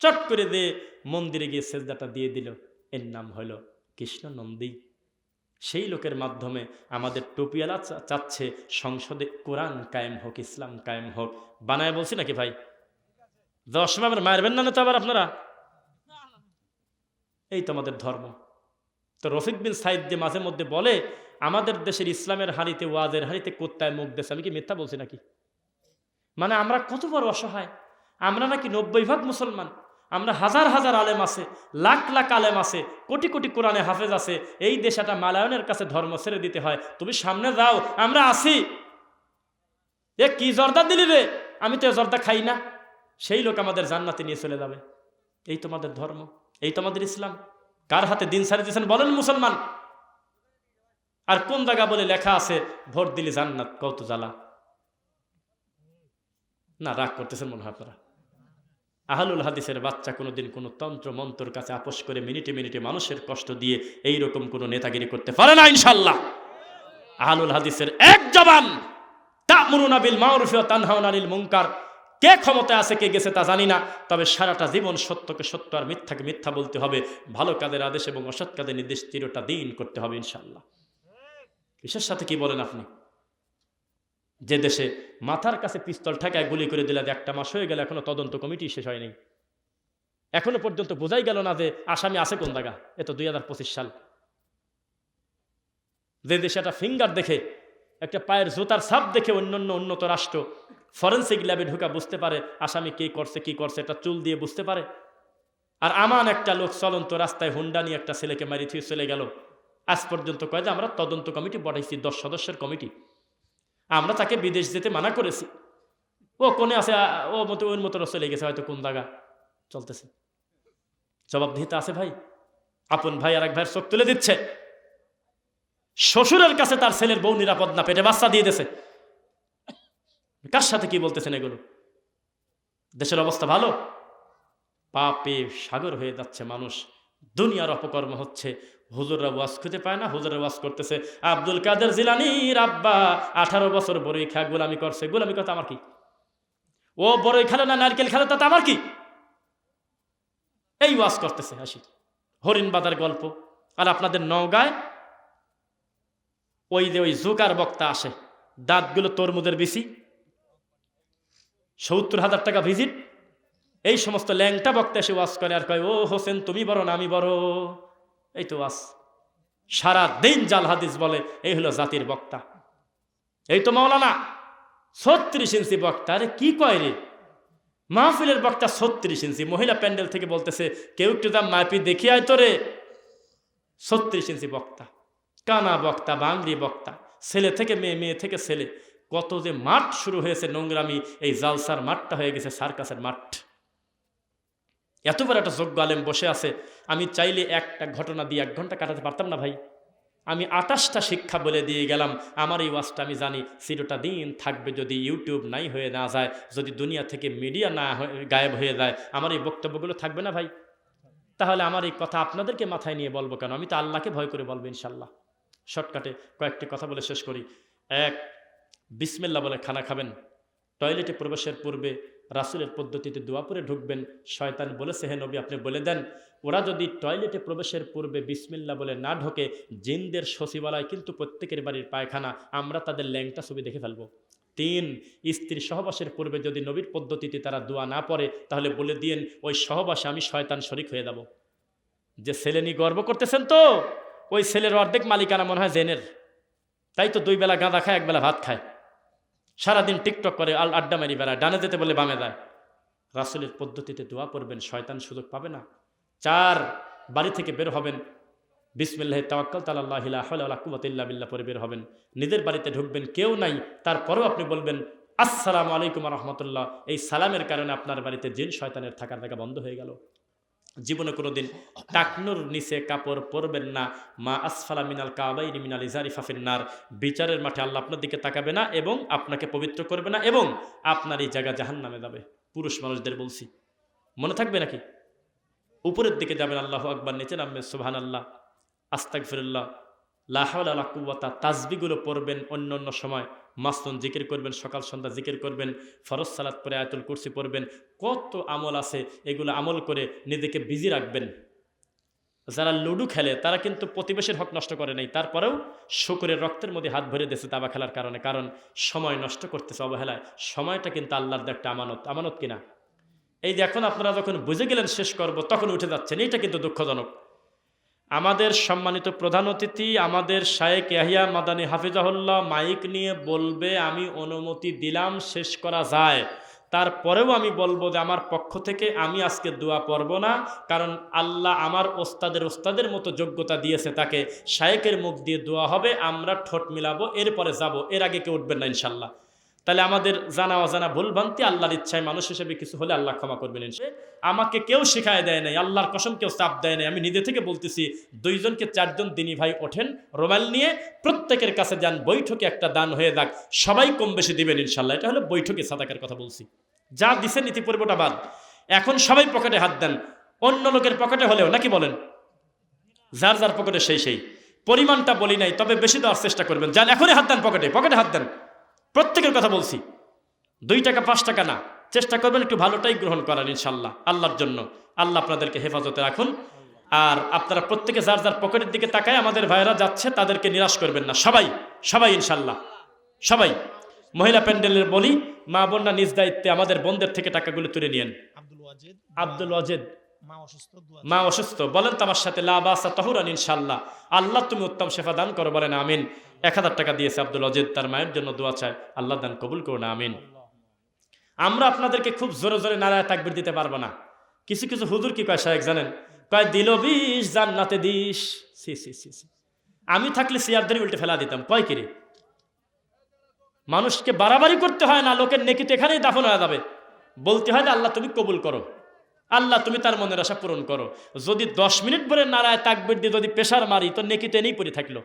চট করে দিয়ে মন্দিরে গিয়ে সেজদাটা দিয়ে দিল। এর নাম হইল কৃষ্ণ নন্দী। সেই লোকের মাধ্যমে আমাদের টুপিওয়ালা চাচ্ছে সংসদে কোরআন কায়েম হোক, ইসলাম কায়েম হোক। বানায় বলছি নাকি ভাই? যাওয়ার সময় আবার মারবেন না তো আবার আপনারা। এই তো আমাদের ধর্ম। তো রফিক বিন সাইদ যে মাঝে মধ্যে বলে আমাদের দেশের ইসলামের হারিতে, ওয়াজের হারিতে কুত্তায় মুখ দেশে, আমি কি মিথ্যা বলছি নাকি? মানে আমরা কত বড় অসহায়। আমরা নাকি 90% মুসলমান, আমরা হাজার হাজার আলেম আছে, লাখ লাখ আলেম আছে, কোটি কোটি কোরআনে হাফেজ আছে। এই দেশটা মালায়নের কাছে ধর্ম ছেড়ে দিতে হয়। তুমি সামনে যাও, আমরা আছি। এ কি জর্দা দিলি রে? আমি তো জর্দা খাই না। সেই লোক আমাদের জান্নাতে নিয়ে চলে যাবে। এই তোমাদের ধর্ম, এই তোমাদের ইসলাম। কার হাতে দিন ছাড়ি দিয়েছেন বলেন মুসলমান? আর কোন জায়গা বলে লেখা আছে ভোট দিলে জান্নাত? কত জ্বালা না। রাগ করতেছেন মনে হয় আপনারা। আহলুল হাদিসের বাচ্চা কোনোদিন কোনো তন্ত্র মন্ত্রর কাছে আপোষ করে মিনিটে মিনিটে মানুষের কষ্ট দিয়ে এইরকম কোনো নেতাগিরি করতে পারে না ইনশাল্লাহ। আহলুল হাদিসের এক জবান, তা'মুরুনা বিল মা'রুফি ওয়া তানহাউনা আনিল মুনকার। কে ক্ষমতায় আছে কে গেছে তা জানি না, তবে সারাটা জীবন সত্যকে সত্য আর মিথ্যাকে মিথ্যা বলতে হবে। ভালো কাজের আদেশ এবং অসৎ কাজের নির্দেশ চিরটা দিন করতে হবে ইনশাল্লাহ। কিসের সাথে কি বলেন আপনি? যে দেশে মাথার কাছে পিস্তল ঠেকায় গুলি করে দিলে 1টা মাস হয়ে গেল, এখনো তদন্ত কমিটি শেষ হয়নি। এখনো পর্যন্ত বোঝাই গেল না যে আসামি আছে কোন জায়গা। এ তো 2025 সাল। যে দেশে একটা ফিঙ্গার দেখে, একটা পায়ের জুতার ছাপ দেখে অন্যান্য উন্নত রাষ্ট্র ফরেন্সিক ল্যাবে ঢুকা বুঝতে পারে আসামি কে করছে কি করছে, এটা চুল দিয়ে বুঝতে পারে। আর আমান একটা লোক চলন্ত রাস্তায় হুন্ডা নিয়ে একটা ছেলেকে মারি থুয়ে চলে গেল। আজ পর্যন্ত কয় যে আমরা তদন্ত কমিটি পাঠাইছি, 10 সদস্যের কমিটি। আমরা তাকে বিদেশ যেতে মানা করেছি। ও কোনে আছে, ও মতো ওর মতো চলে গেছে, হয়তো কোন জায়গা চলতেছে। জবাবদিহিতা আছে ভাই। আপন ভাই আর এক ভাইয়ের চোখ তুলে দিচ্ছে। শ্বশুরের কাছে তার ছেলের বউ নিরাপদ না, পেটে বাচ্চা দিয়ে দিয়েছে। কার সাথে কি বলতেছেন এগুলো? দেশের অবস্থা ভালো? পাপে সাগর হয়ে যাচ্ছে মানুষ, দুনিয়ার অপকর্ম হচ্ছে। হুজুররা ওয়াজ খুঁজে পায় না, হুজুরের ওয়াজ করতেছে। আব্দুল কাদের জিলানীর আব্বা 18 বছর বড়ই খা গোলামি করছে। গোলামি কথা আমার কি? ও বড়ই খেলে না নারকেল খেলে, তাতে আমার কি? এই ওয়াজ করতেছে। হাসি হরিণ বাঁধার গল্প। আর আপনাদের নওগাঁয় ওই যে ওই জোকার বক্তা আসে, দাঁতগুলো তরমুজের বিসি, 70,000 টাকা ভিজিট। এই সমস্ত ল্যাংটা বক্তা এসে ওয়াজ করে আর কয় ও হোসেন তুমি বড় না আমি বড়। এই তো ওয়াজ, সারা দিন জাল হাদিস বলে। এই হলো জাতির বক্তা। এই তো মাওলানা 36 ইঞ্চি বক্তা। আরে কি কয় রে? মাহফিলের বক্তা 36 ইঞ্চি। মহিলা প্যান্ডেল থেকে বলতেছে কেউ একটু দাম মাপি দেখি আয় তো রে। 36 ইঞ্চি বক্তা, কানা বক্তা, বাংরি বক্তা, ছেলে থেকে মেয়ে, মেয়ে থেকে ছেলে। কত যে মাঠ শুরু হয়েছে নোংরামি। এই জালসার মাঠটা হয়ে গেছে সার্কাসের মাঠ। এত বড় একটা যোগ্য আলেম বসে আছে। আমি চাইলে একটা ঘটনা দিয়ে 1 ঘন্টা কাটাতে পারতাম না ভাই। আমি 28টা শিক্ষা বলে দিয়ে গেলাম। আমার এই ওয়াজটা আমি জানি চিরটা দিন থাকবে। যদি ইউটিউব নাই হয়ে না যায়, যদি দুনিয়া থেকে মিডিয়া না গায়েব হয়ে যায়, আমার এই বক্তব্যগুলো থাকবে না ভাই। তাহলে আমার এই কথা আপনাদেরকে মাথায় নিয়ে বলবো কেন? আমি তো আল্লাহকে ভয় করে বলবো ইনশাল্লাহ। শর্টকাটে কয়েকটি কথা বলে শেষ করি। 1, বিসমিল্লাহ বলে খানা খাবেন। টয়লেটে প্রবেশের পূর্বে রাসূলের পদ্ধতিতে দোয়া পড়ে ঢুকবেন। শয়তান বলেছে হে নবী আপনি বলে দেন, ওরা যদি টয়লেটে প্রবেশের পূর্বে বিসমিল্লাহ বলে না ঢোকে, জিনদের সচিবালয় কিন্তু প্রত্যেকের বাড়ির পায়খানা, আমরা তাদের ল্যাংটা ছবি দেখে ফেলবো। 3, স্ত্রীর সহবাসের পূর্বে যদি নবীর পদ্ধতিতে তারা দোয়া না পড়ে, তাহলে বলে দিয়েন ওই সহবাসে আমি শয়তান শরিক হয়ে যাব। যে ছেলে নিয়ে গর্ব করতেছেন তো, ওই ছেলের অর্ধেক মালিকানা মনে হয় জেনের। তাই তো 2 বেলা গাঁদা খায়, 1 বেলা ভাত খায়, সারাদিন টিকটক করে, আড্ডা মারি বেড়ায়, ডানে যেতে বলে বামে যায়। রাসূলের পদ্ধতিতে দোয়া পড়বেন, শয়তান সুযোগ পাবে না। 4, বাড়ি থেকে বের হবেন, বিসমিল্লাহি তাওয়াক্কালতু আলাল্লাহি লা হাওলা ওয়ালা কুওয়াতা ইল্লা বিল্লাহ পরে বের হবেন। নিজের বাড়িতে ঢুকবেন, কেউ নাই, তারপরেও আপনি বলবেন আসসালামু আলাইকুম ওয়া রাহমাতুল্লাহ। এই সালামের কারণে আপনার বাড়িতে জিন শয়তানের থাকার জায়গা বন্ধ হয়ে গেল। জীবনে কোনোদিন টাকনুর নিচে কাপড় পরবেন না। মা আসফালা মিনাল কাবাইনি মিনাল ইজারি ফাফিন্নার। বিচারের মাঠে আল্লাহ আপনার দিকে তাকাবে না এবং আপনাকে পবিত্র করবে না এবং আপনার এই জায়গা জাহান্নামে যাবে। পুরুষ মানুষদের বলছি, মনে থাকবে নাকি? উপরের দিকে যাবেন আল্লাহু আকবার, নিচে নামবেন সুবহানাল্লাহ, আস্তাগফিরুল্লাহ, লা হাওলা ওয়ালা কুওয়াতা। তাসবিহগুলো পড়বেন অন্য অন্য সময়, মাসনুন জিকির করবেন, সকাল সন্ধ্যা জিকির করবেন, ফরজ সালাত পড়ে আয়াতুল কুরসি পড়বেন। কত আমল আছে, এগুলো আমল করে নিজেকে বিজি রাখবেন। যারা লুডু খেলে তারা কিন্তু প্রতিবেশীর হক নষ্ট করে নাই, তারপরেও শুকরের রক্তের মধ্যে হাত ভরে দিয়েছে দাবা খেলার কারণে, কারণ সময় নষ্ট করতেছে অবহেলায়। সময়টা কিন্তু আল্লাহর একটা আমানত, আমানত কিনা? এই যে এখন আপনারা যখন বুঝে গেলেন শেষ করব, তখন উঠে যাচ্ছেন, এইটা কিন্তু দুঃখজনক। আমাদের সম্মানিত প্রধান অতিথি আমাদের শায়েখ ইয়াহিয়া মাদানী হাফিজাহুল্লাহ মাইক নিয়ে বলবে, আমি অনুমতি দিলাম শেষ করা যায়। তারপরেও আমি বলবো যে আমার পক্ষ থেকে আমি আজকে দোয়া পড়ব না, কারণ আল্লাহ আমার ওস্তাদের মতো যোগ্যতা দিয়েছে তাকে। শায়েখের মুখ দিয়ে দোয়া হবে, আমরা ঠোঁট মিলাবো, এরপরে যাব, এর আগে কেউ উঠবেন না ইনশাল্লাহ। তাহলে আমাদের জানা অজানা ভুলভ্রান্তি, আল্লাহর ইচ্ছায় মানুষ হিসেবে কিছু হলে আল্লাহ ক্ষমা করবেন ইনশাআল্লাহ। আমাকে কেউ শিখায় দেয় নাই, আল্লাহর কসম কেউ চাপ দেয় নাই, আমি নিজে থেকে বলতেছি। 2 জনকে 4 জন দিনী ভাই ওঠেন, রুমাল নিয়ে প্রত্যেকের কাছে যান, বৈঠকে একটা দান হয়ে যাক, সবাই কম বেশি দিবেন ইনশাল্লাহ। এটা হলো বৈঠকে সাদাকার কথা বলছি। যা দিছেন ইতিপূর্বটা বাদ, এখন সবাই পকেটে হাত দেন, অন্য লোকের পকেটে হলেও, নাকি বলেন? যার যার পকেটে সেই পরিমাণটা বলি নাই, তবে বেশি দেওয়ার চেষ্টা করবেন। যান এখনই হাত দেন, পকেটে পকেটে হাত দেন, প্রত্যেকের কথা বলছি। 2 টাকা 5 টাকা না, চেষ্টা করবেন একটু ভালোটাই গ্রহণ করার ইনশাল্লাহ, আল্লাহর জন্য। আল্লাহ আপনাদেরকে হেফাজতে রাখুন। আর আপনারা প্রত্যেকে যার যার পকেটের দিকে তাকায়, আমাদের ভাইয়েরা যাচ্ছে, তাদেরকে নিরাশ করবেন না, সবাই সবাই ইনশাল্লাহ, সবাই। মহিলা প্যান্ডেলের বলি, মা বোনরা নিজ দায়িত্বে আমাদের বোনদের থেকে টাকাগুলো তুলে নিয়েন। আব্দুল ওয়াজেদ মা অসুস্থ, বলেন তো আমার সাথে, লা বাসা তাহুরান, ইনশাল্লাহ আল্লাহ তুমি উত্তম শেফা দান করো, বলেন আমিন। 1000 টাকা দিয়েছে আব্দুল ওয়াজেদ, তার মায়ের জন্য দোয়া চায়, আল্লাহ দান কবুল করুন, আমিন। আমরা আপনাদেরকে খুব জোরে জোরে নারায়ে তাকবীর দিতে পারবো না। কিছু কিছু হুজুর কি কয় শায়েখ জানেন? কয় দিল 20 জান্নাতে দিস। সি সি সি সি, আমি থাকলে চেয়ার ধরে উল্টে ফেলা দিতাম। কয় কিরে, মানুষকে বাড়াবাড়ি করতে হয় না, লোকের নেকি তো এখানেই দাফন হয়ে যাবে। বলতে হয় যে আল্লাহ তুমি কবুল করো, আল্লাহ তুমি তার মনের আশা পূরণ করো। যদি 10 মিনিট পরে নারায়ে তাকবীর দিয়ে যদি পেশার মারি, তো নেকি তো এনেই পড়ে থাকলো।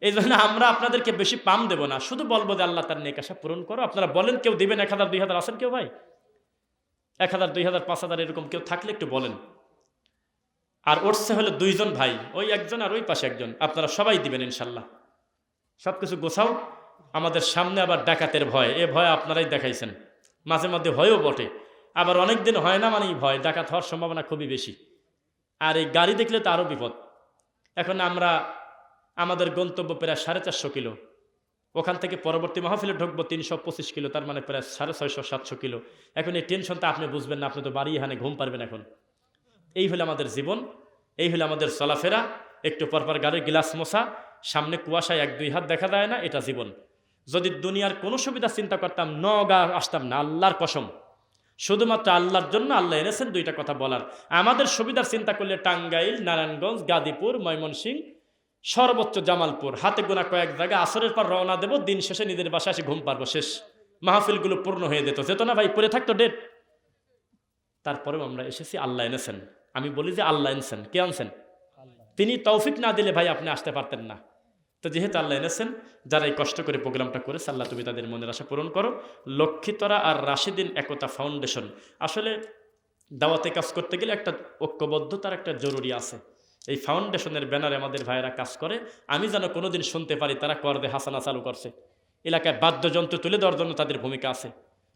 এই জন্য আমরা আপনাদেরকে বেশি পাম দেব না, শুধু বলবো যে আল্লাহ তার নেক আশা পূরণ করো। আপনারা বলেন, কেউ দিবেন 1000 2000 আছেন কেউ ভাই? 1000 2000 5000 এরকম কেউ থাকলে একটু বলেন। আর উঠছে হলো 2 জন ভাই, ওই একজন আর ওই পাশে একজন, আপনারা সবাই দিবেন ইনশাল্লাহ। সবকিছু গোছাও। আমাদের সামনে আবার ডাকাতের ভয়, এ ভয় আপনারাই দেখাইছেন, মাঝে মধ্যে হয়েও বটে, আবার অনেক দিন হয় না, মানে ভয়, ডাকাত হওয়ার সম্ভাবনা খুবই বেশি। আর এই গাড়ি দেখলে তো আরও বিপদ। এখন আমরা আমাদের গন্তব্য প্রায় 450 কিলো, ওখান থেকে পরবর্তী মাহফিলে ঢুকবো 325 কিলো, তার মানে প্রায় 650-700 কিলো। এখন এই টেনশনটা আপনি বুঝবেন না, আপনি তো বাড়ি এখানে ঘুম পারবেন এখন। এই হলো আমাদের জীবন, এই হলো আমাদের চলাফেরা। একটু পরপর গাড়ির গ্লাস মোছা, সামনে কুয়াশায় 1-2 হাত দেখা যায় না, এটা জীবন। যদি দুনিয়ার কোনো সুবিধা চিন্তা করতাম, নওগাঁ আসতাম না, আল্লাহর কসম। শুধুমাত্র আল্লাহর জন্য আল্লাহ এনেছেন 2টা কথা বলার। আমাদের সুবিধার চিন্তা করলে টাঙ্গাইল, নারায়ণগঞ্জ, গাজীপুর, ময়মনসিংহ, সর্বোচ্চ জামালপুর, হাতে গোনা কয়েক জায়গা, আসরের পর রওনা দেব, দিন শেষে নিজের বাসায় এসে ঘুম পারবো, শেষ। মাহফিলগুলো পূর্ণ হয়ে যেত না ভাই, পড়ে থাকতো ডেট। তারপরেও আমরা এসেছি, আল্লাহ এনেছেন। আমি বলি যে আল্লাহ এনেছেন, কে আনছেন? তিনি তৌফিক না দিলে ভাই আপনি আসতে পারতেন না। তো যেহেতু আল্লাহ এনেছেন, যারা এই কষ্ট করে প্রোগ্রামটা করেছে, আল্লাহ তুমি তাদের মনের আশা পূরণ করো। লক্ষ্মীতরা আর রাশিদিন একতা ফাউন্ডেশন, আসলে দাওয়াতে কাজ করতে গেলে একটা ঐক্যবদ্ধতার একটা জরুরি আছে। এই ফাউন্ডেশনের ব্যানারে আমাদের ভাইয়েরা কাজ করে। আমি যেন কোনোদিন শুনতে পারি তারা করদে হাসানা চালু করছে, এলাকায় বাদ্যযন্ত্র তুলে দেওয়ার জন্য তাদের ভূমিকা আছে,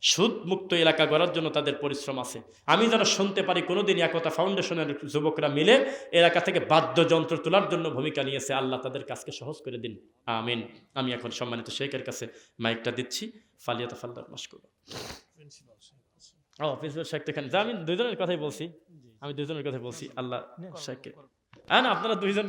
সুদ মুক্ত এলাকা গড়ার জন্য তাদের পরিশ্রম আছে। আমি যেন শুনতে পারি কোনোদিন একতা ফাউন্ডেশনের যুবকরা মিলে এলাকা থেকে বাদ্যযন্ত্র তোলার জন্য ভূমিকা নিয়েছে। আল্লাহ তাদের কাজকে সহজ করে দিন, আমিন। আমি এখন সম্মানিত শেখের কাছে মাইকটা দিচ্ছি, ফালিয়াতা ফালদার মাশকুর। প্রিন্সিপাল শেখ তো এখানে, আমি 2 জনের কথাই বলছি, আল্লাহ শেখকে, হ্যাঁ না, আপনারা 2 জন